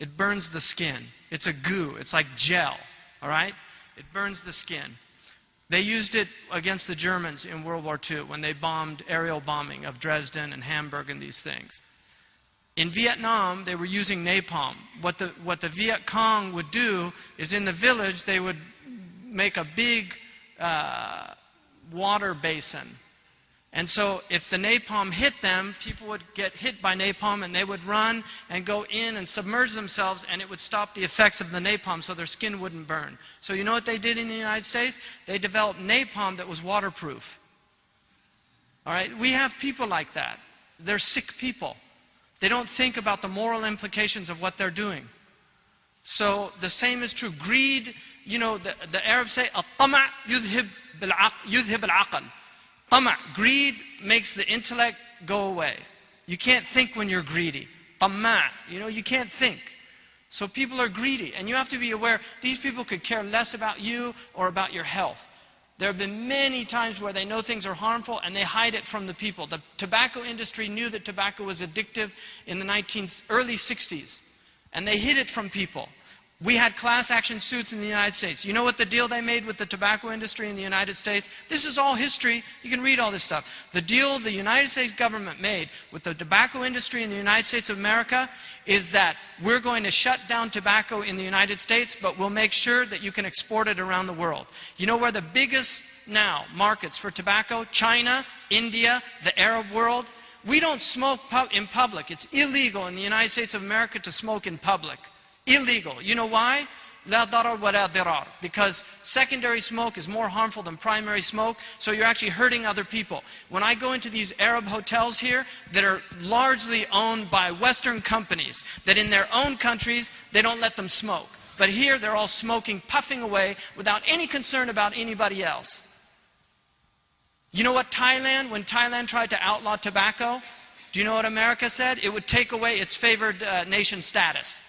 B: It burns the skin. It's a goo. It's like gel, all right? It burns the skin. They used it against the Germans in World War II when they bombed, aerial bombing of Dresden and Hamburg and these things. In Vietnam, they were using napalm. What the Viet Cong would do is in the village, they would make a big water basin. And so if the napalm hit them, people would get hit by napalm and they would run and go in and submerge themselves and it would stop the effects of the napalm so their skin wouldn't burn. So you know what they did in the United States? They developed napalm that was waterproof. All right? We have people like that. They're sick people. They don't think about the moral implications of what they're doing. So the same is true. Greed, you know, the Arabs say, "At-tama' yudhib al-aql." Greed makes the intellect go away. You can't think when you're greedy. You know, you can't think. So people are greedy, and you have to be aware, these people could care less about you or about your health. There have been many times where they know things are harmful and they hide it from the people. The tobacco industry knew that tobacco was addictive in the early 60s, and they hid it from people. We had class action suits in the United States. You know what the deal they made with the tobacco industry in the United States? This is all history. You can read all this stuff. The deal the United States government made with the tobacco industry in the United States of America is that we're going to shut down tobacco in the United States, but we'll make sure that you can export it around the world. You know where the biggest now markets for tobacco? China, India, the Arab world. We don't smoke in public. It's illegal in the United States of America to smoke in public. Illegal. You know why? La darar wa la dirar. Because secondary smoke is more harmful than primary smoke, so you're actually hurting other people. When I go into these Arab hotels here that are largely owned by Western companies, that in their own countries, they don't let them smoke. But here, they're all smoking, puffing away, without any concern about anybody else. You know what Thailand, when Thailand tried to outlaw tobacco, do you know what America said? It would take away its favored nation status.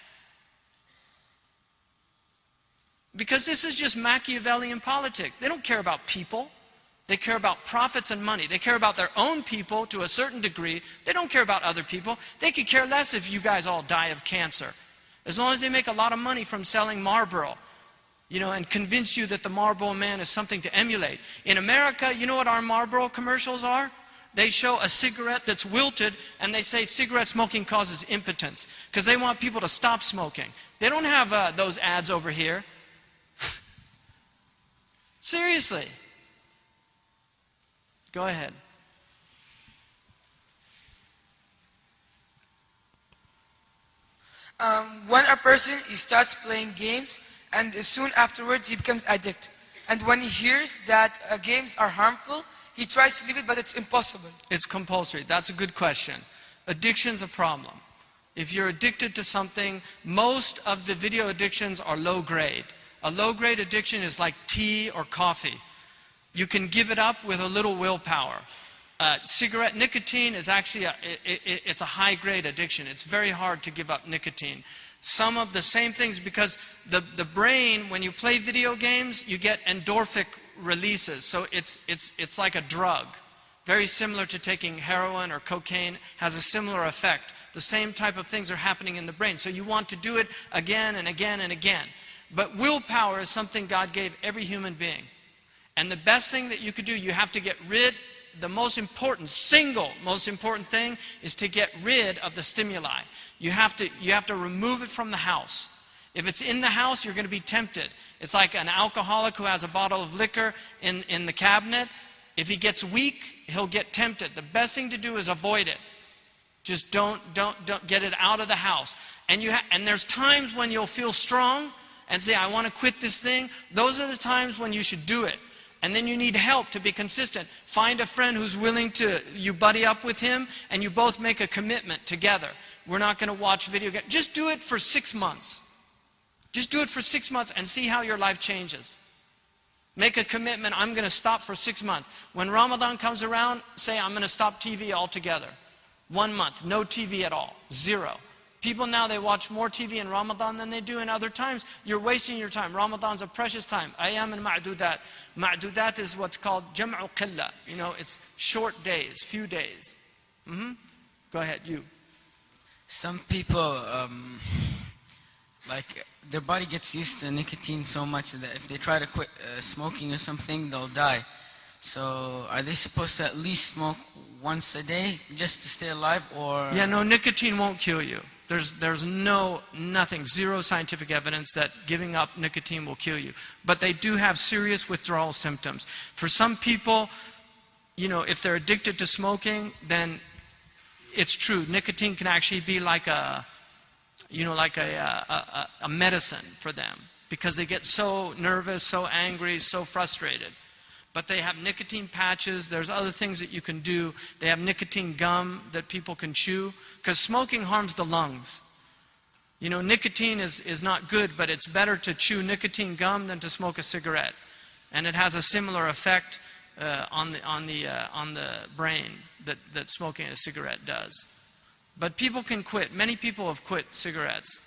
B: Because this is just Machiavellian politics. They don't care about people. They care about profits and money. They care about their own people to a certain degree. They don't care about other people. They could care less if you guys all die of cancer. As long as they make a lot of money from selling Marlboro, you know, and convince you that the Marlboro Man is something to emulate. In America, you know what our Marlboro commercials are? They show a cigarette that's wilted and they say cigarette smoking causes impotence because they want people to stop smoking. They don't have those ads over here. Seriously. Go ahead.
C: When a person he starts playing games and soon afterwards he becomes addicted. And when he hears that games are harmful, he tries to leave it, but it's impossible.
B: It's compulsory. That's a good question. Addiction's a problem. If you're addicted to something, most of the video addictions are low grade. A low grade addiction is like tea or coffee. You can give it up with a little willpower. Cigarette nicotine is actually it's a high grade addiction. It's very hard to give up nicotine. Some of the same things, because the brain, when you play video games, you get endorphic releases. So it's like a drug. Very similar to taking heroin or cocaine, has a similar effect. The same type of things are happening in the brain. So you want to do it again and again and again. But willpower is something God gave every human being. And the best thing that you could do, you have to get rid, the most important, single most important thing is to get rid of the stimuli. You have to remove it from the house. If it's in the house, you're going to be tempted. It's like an alcoholic who has a bottle of liquor in the cabinet. If he gets weak, he'll get tempted. The best thing to do is avoid it. Just don't get it out of the house. And there's times when you'll feel strong and say, I want to quit this thing. Those are the times when you should do it. And then you need help to be consistent. Find a friend who's willing to, you buddy up with him, and you both make a commitment together. We're not going to watch video games. Just do it for 6 months. Just do it for 6 months and see how your life changes. Make a commitment, I'm going to stop for 6 months. When Ramadan comes around, say, I'm going to stop TV altogether. 1 month, no TV at all, 0. People now, they watch more TV in Ramadan than they do in other times. You're wasting your time. Ramadan's a precious time. Ayam and ma'dudat. Ma'dudat is what's called jam'u qilla. You know, it's short days, few days. Go ahead, you.
H: Some people, like, their body gets used to nicotine so much that if they try to quit smoking or something, they'll die. So are they supposed to at least smoke once a day just to stay alive, or?
B: Yeah, no, nicotine won't kill you. There's nothing, zero scientific evidence that giving up nicotine will kill you. But they do have serious withdrawal symptoms. For some people, you know, if they're addicted to smoking, then it's true. Nicotine can actually be like a medicine for them, because they get so nervous, so angry, so frustrated. But they have nicotine patches. There's other things that you can do. They have nicotine gum that people can chew, because smoking harms the lungs. You know, nicotine is not good, but it's better to chew nicotine gum than to smoke a cigarette. And it has a similar effect on the brain that smoking a cigarette does. But people can quit. Many people have quit cigarettes.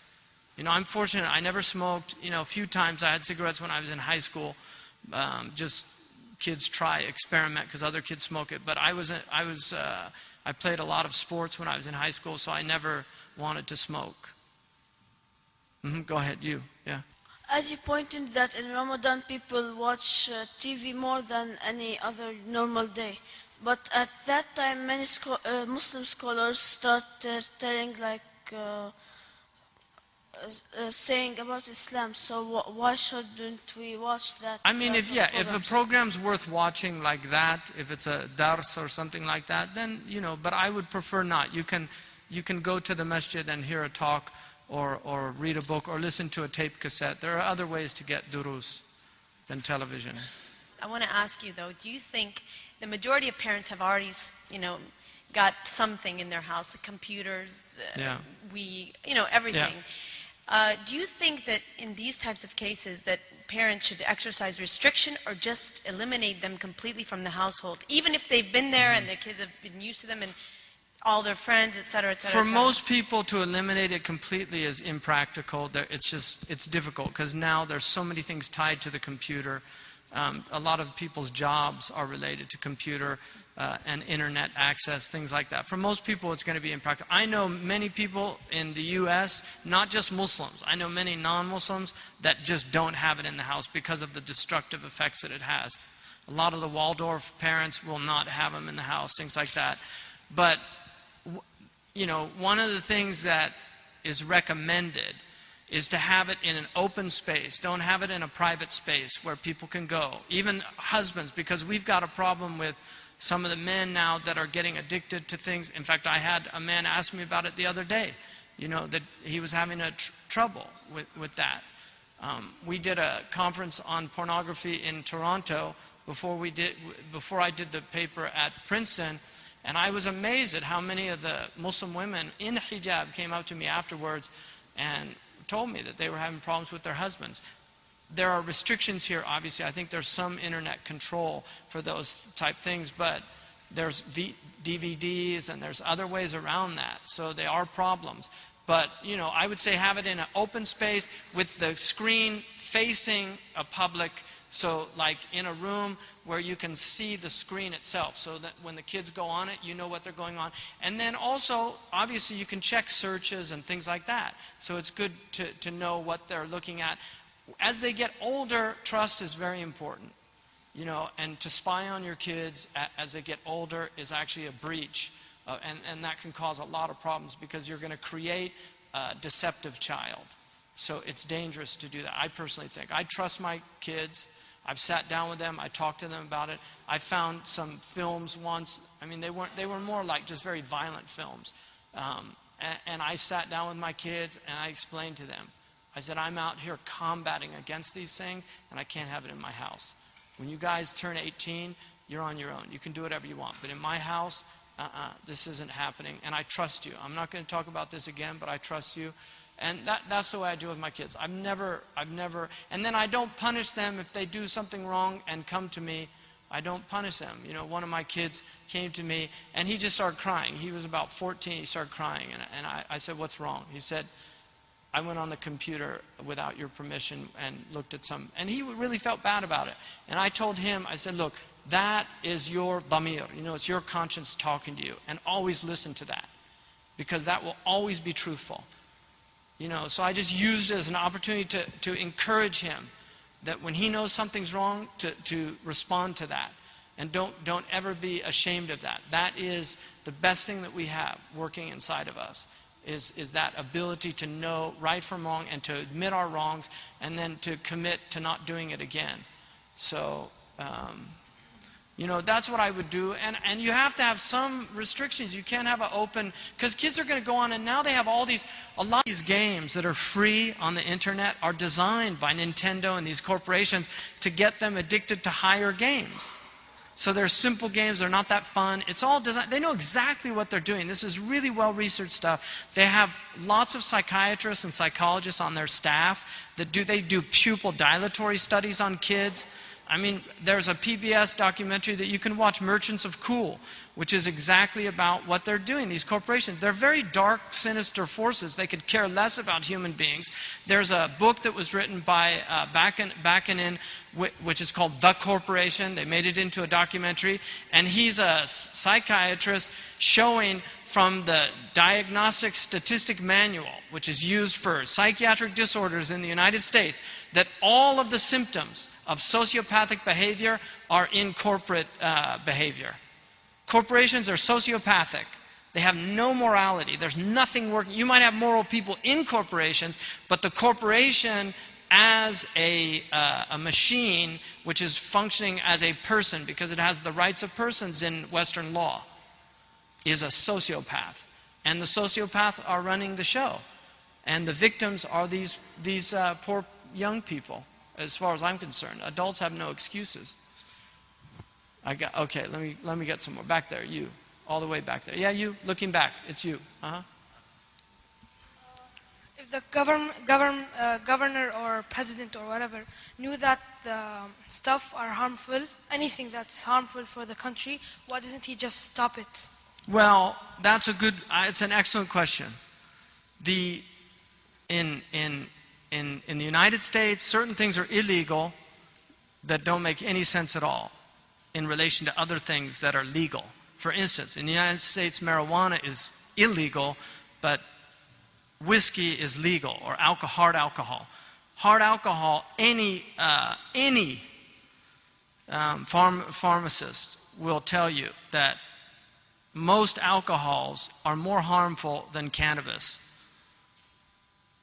B: You know, I'm fortunate. I never smoked. You know, a few times I had cigarettes when I was in high school. Just kids try, experiment, because other kids smoke it. But I played a lot of sports when I was in high school, so I never wanted to smoke. Go ahead, you. Yeah.
E: As you pointed that in Ramadan people watch TV more than any other normal day. But at that time many Muslim scholars start telling saying about Islam. So why shouldn't we watch that?
B: I mean, if a program's worth watching like that, if it's a dars or something like that, then, you know, but I would prefer not. You can go to the masjid and hear a talk, or read a book, or listen to a tape cassette. There are other ways to get durus than television.
I: I want to ask you though, do you think the majority of parents have already, you know, got something in their house, the computers, everything. Yeah. Do you think that in these types of cases that parents should exercise restriction, or just eliminate them completely from the household, even if they've been there and their kids have been used to them, and all their friends, etc., etc.
B: For most people, to eliminate it completely is impractical. It's difficult because now there's so many things tied to the computer. A lot of people's jobs are related to computer and internet access, things like that. For most people, it's going to be impractical. I know many people in the U.S., not just Muslims. I know many non-Muslims that just don't have it in the house because of the destructive effects that it has. A lot of the Waldorf parents will not have them in the house, things like that. But you know, one of the things that is recommended is to have it in an open space. Don't have it in a private space where people can go. Even husbands, because we've got a problem with some of the men now that are getting addicted to things. In fact, I had a man ask me about it the other day, you know, that he was having trouble with that. We did a conference on pornography in Toronto before I did the paper at Princeton. And I was amazed at how many of the Muslim women in hijab came up to me afterwards and told me that they were having problems with their husbands. There are restrictions here, obviously. I think there's some internet control for those type things, but there's DVDs and there's other ways around that. So there are problems. But, you know, I would say have it in an open space with the screen facing a public. So like in a room where you can see the screen itself, so that when the kids go on it, you know what they're going on. And then also, obviously, you can check searches and things like that. So it's good to know what they're looking at. As they get older, trust is very important. You know, and to spy on your kids as they get older is actually a breach. And that can cause a lot of problems because you're going to create a deceptive child. So it's dangerous to do that, I personally think. I trust my kids. I've sat down with them. I talked to them about it. I found some films once. I mean, they were more like just very violent films. And I sat down with my kids and I explained to them. I said, I'm out here combating against these things and I can't have it in my house. When you guys turn 18, you're on your own. You can do whatever you want. But in my house, this isn't happening. And I trust you. I'm not going to talk about this again, but I trust you. And that's the way I do with my kids. I've never, and then I don't punish them if they do something wrong and come to me. I don't punish them. You know, one of my kids came to me and he just started crying. He was about 14, he started crying. And I said, what's wrong? He said, I went on the computer without your permission and looked at some, and he really felt bad about it. And I told him, I said, look, that is your damir. You know, it's your conscience talking to you. And always listen to that, because that will always be truthful. You know, so I just used it as an opportunity to encourage him that when he knows something's wrong, to respond to that. And don't ever be ashamed of that. That is the best thing that we have working inside of us, is that ability to know right from wrong and to admit our wrongs and then to commit to not doing it again. So, you know, that's what I would do. And you have to have some restrictions. You can't have an open, because kids are going to go on, and now they have a lot of these games that are free on the internet are designed by Nintendo and these corporations to get them addicted to higher games. So they're simple games, they're not that fun. It's all designed, they know exactly what they're doing. This is really well-researched stuff. They have lots of psychiatrists and psychologists on their staff that they do pupil dilatory studies on kids. I mean, there's a PBS documentary that you can watch, Merchants of Cool, which is exactly about what they're doing. These corporations, they're very dark, sinister forces. They could care less about human beings. There's a book that was written by Bakkanin, which is called The Corporation. They made it into a documentary. And he's a psychiatrist showing from the Diagnostic Statistic Manual, which is used for psychiatric disorders in the United States, that all of the symptoms of sociopathic behavior are in corporate behavior. Corporations are sociopathic. They have no morality. There's nothing working. You might have moral people in corporations, but the corporation as a machine, which is functioning as a person because it has the rights of persons in Western law, is a sociopath. And the sociopaths are running the show. And the victims are these poor young people, as far as I'm concerned. Adults have no excuses. Okay, let me get some more. Back there, you. All the way back there. Yeah, you, looking back. It's you.
J: If the governor or president or whatever knew that the stuff are harmful, anything that's harmful for the country, why doesn't he just stop it?
B: Well, that's it's an excellent question. In the United States, certain things are illegal that don't make any sense at all in relation to other things that are legal. For instance, in the United States, marijuana is illegal, but whiskey is legal, or hard alcohol. Hard alcohol, any pharmacist will tell you that most alcohols are more harmful than cannabis.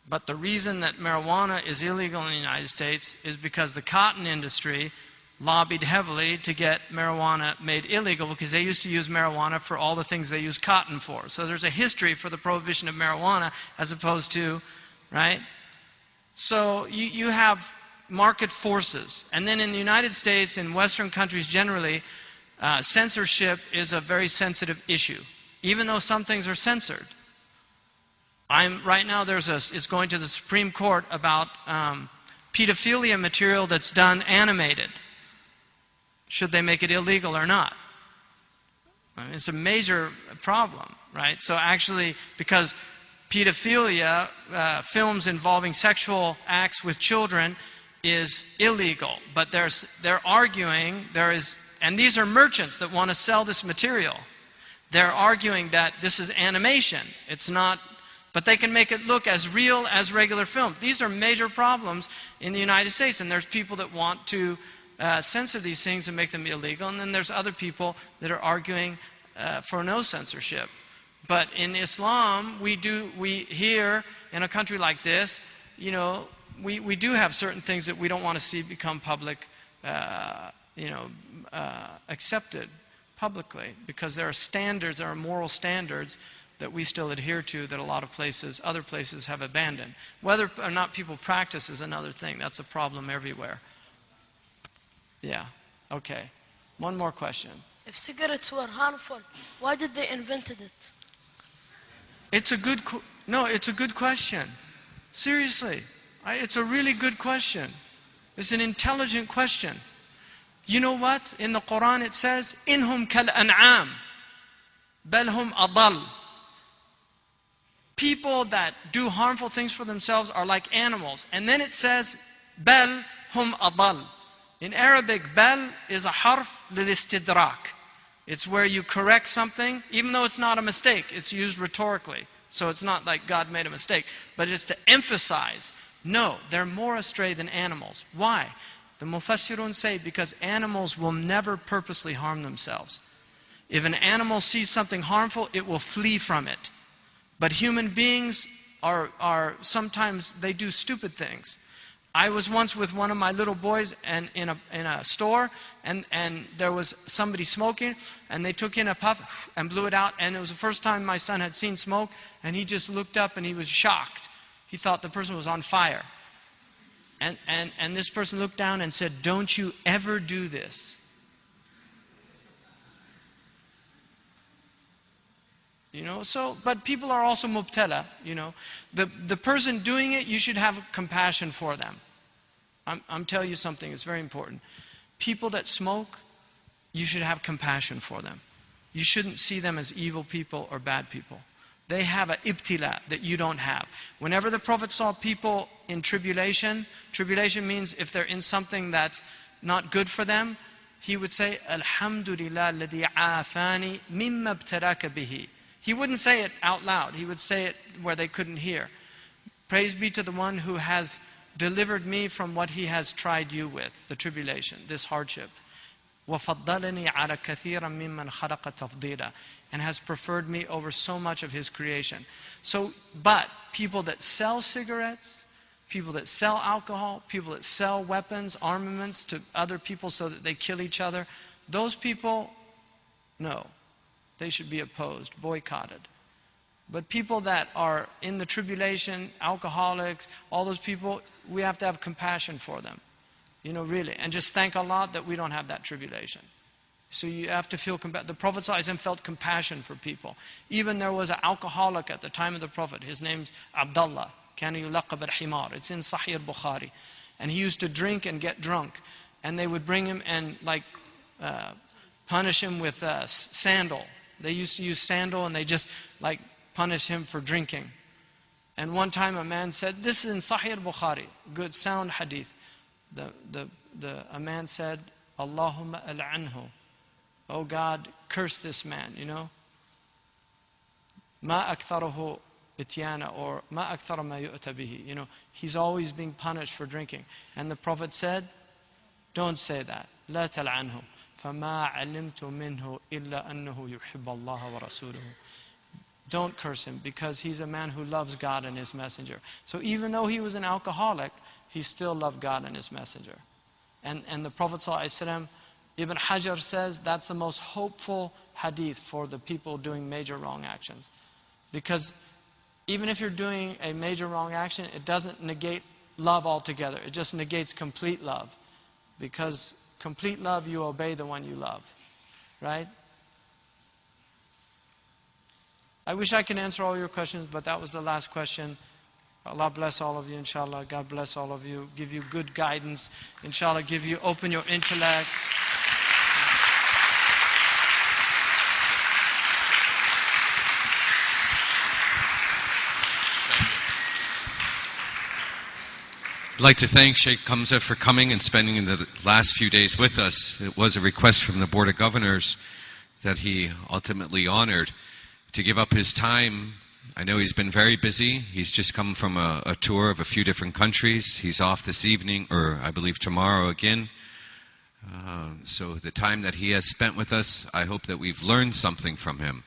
B: But the reason that marijuana is illegal in the United States is because the cotton industry lobbied heavily to get marijuana made illegal, because they used to use marijuana for all the things they use cotton for. So there's a history for the prohibition of marijuana as opposed to, right? So you have market forces. And then in the United States, in Western countries generally, censorship is a very sensitive issue, even though some things are censored. Right now it's going to the Supreme Court about pedophilia material that's done animated. Should they make it illegal or not? I mean, it's a major problem, right? So actually, because pedophilia, films involving sexual acts with children, is illegal. But they're arguing, and these are merchants that want to sell this material. They're arguing that this is animation. It's not, but they can make it look as real as regular film. These are major problems in the United States, and there's people that want to censor these things and make them illegal, and then there's other people that are arguing for no censorship. But in Islam, we here in a country like this, you know, we do have certain things that we don't want to see become public, accepted publicly, because there are standards, there are moral standards that we still adhere to that a lot of places, other places have abandoned. Whether or not people practice is another thing. That's a problem everywhere. Yeah, okay. One more question.
J: If cigarettes were harmful, why did they invented it?
B: It's a good question. Seriously, it's a really good question. It's an intelligent question. You know what? In the Quran it says, "Inhum kal an'am, bal hum adal." People that do harmful things for themselves are like animals. And then it says, "Bal hum adal." In Arabic, bal is a harf lil istidrak. It's where you correct something, even though it's not a mistake. It's used rhetorically. So it's not like God made a mistake. But it's to emphasize, no, they're more astray than animals. Why? The Mufassirun say, because animals will never purposely harm themselves. If an animal sees something harmful, it will flee from it. But human beings are sometimes, they do stupid things. I was once with one of my little boys and in a store, and there was somebody smoking, and they took in a puff and blew it out, and it was the first time my son had seen smoke, and he just looked up and he was shocked. He thought the person was on fire. And this person looked down and said, "Don't you ever do this." You know, so, but people are also mubtala, you know. The person doing it, you should have compassion for them. I'm telling you something, it's very important. People that smoke, you should have compassion for them. You shouldn't see them as evil people or bad people. They have an ibtila that you don't have. Whenever the Prophet saw people in tribulation, tribulation means if they're in something that's not good for them, he would say, "Alhamdulillah alladhi aafani mimma ibtaraka bihi." He wouldn't say it out loud. He would say it where they couldn't hear. "Praise be to the one who has delivered me from what he has tried you with, the tribulation, this hardship. وَفَضَّلَنِي عَلَى كَثِيرًا مِمَّنْ خَلَقَ تَفْضِيلًا," and has preferred me over so much of his creation. So, but people that sell cigarettes, people that sell alcohol, people that sell weapons, armaments to other people so that they kill each other, those people, no. They should be opposed, boycotted. But people that are in the tribulation, alcoholics, all those people, we have to have compassion for them. You know, really. And just thank Allah that we don't have that tribulation. So you have to feel compassion. The Prophet ﷺ felt compassion for people. Even there was an alcoholic at the time of the Prophet. His name's Abdullah. كَانَ يُلَقَّبَ الْحِمَارِ. It's in Sahih al-Bukhari. And he used to drink and get drunk. And they would bring him and punish him with sandal. They used to use sandal and they just like punish him for drinking. And one time a man said, this is in Sahih al-Bukhari, good sound hadith. A man said, Allahumma al'anhu. Oh God, curse this man, you know. Ma aktharahu ityana, or ma akthara ma yu'ta bihi. You know, he's always being punished for drinking. And the Prophet said, don't say that. La tal'anhu. فَمَا عَلِمْتُ مِنْهُ إِلَّا أَنَّهُ يُحِبَّ اللَّهَ وَرَسُولُهُ. Don't curse him, because he's a man who loves God and His Messenger. So even though he was an alcoholic, he still loved God and His Messenger. And the Prophet ﷺ, Ibn Hajar says that's the most hopeful hadith for the people doing major wrong actions. Because even if you're doing a major wrong action, it doesn't negate love altogether. It just negates complete love. Because complete love, you obey the one you love. Right? I wish I could answer all your questions, but that was the last question. Allah bless all of you, inshallah. God bless all of you. Give you good guidance. Inshallah, open your intellects.
K: I'd like to thank Shaykh Hamza for coming and spending the last few days with us. It was a request from the Board of Governors that he ultimately honored to give up his time. I know he's been very busy. He's just come from a tour of a few different countries. He's off this evening, or I believe tomorrow again. So the time that he has spent with us, I hope that we've learned something from him.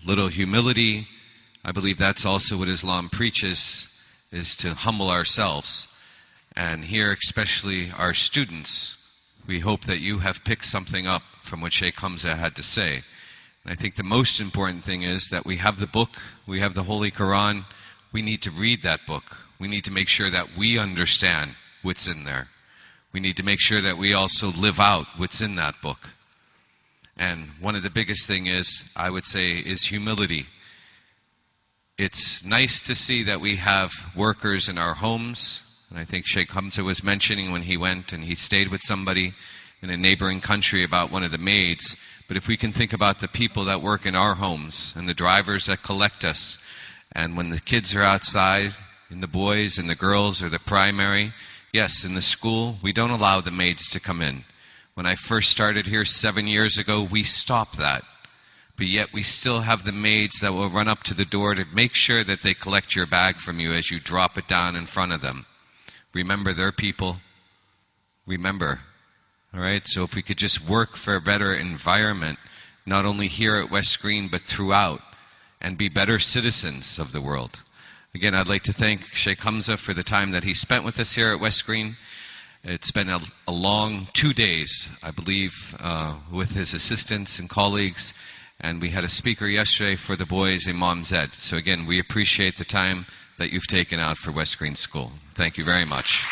K: Little humility. I believe that's also what Islam preaches, is to humble ourselves. And here, especially our students, we hope that you have picked something up from what Shaykh Hamza had to say. And I think the most important thing is that we have the book, we have the Holy Quran. We need to read that book. We need to make sure that we understand what's in there. We need to make sure that we also live out what's in that book. And one of the biggest thing is, I would say, is humility. It's nice to see that we have workers in our homes. And I think Shaykh Hamza was mentioning when he went and he stayed with somebody in a neighboring country about one of the maids. But if we can think about the people that work in our homes and the drivers that collect us, and when the kids are outside, and the boys and the girls or the primary, yes, in the school, we don't allow the maids to come in. When I first started here 7 years ago, we stopped that. But yet we still have the maids that will run up to the door to make sure that they collect your bag from you as you drop it down in front of them. Remember, they're people. Remember. All right, so if we could just work for a better environment, not only here at West Green, but throughout, and be better citizens of the world. Again, I'd like to thank Shaykh Hamza for the time that he spent with us here at West Green. It's been a long 2 days, I believe, with his assistants and colleagues, and we had a speaker yesterday for the boys, Imam Zed. So again, we appreciate the time that you've taken out for West Green School. Thank you very much.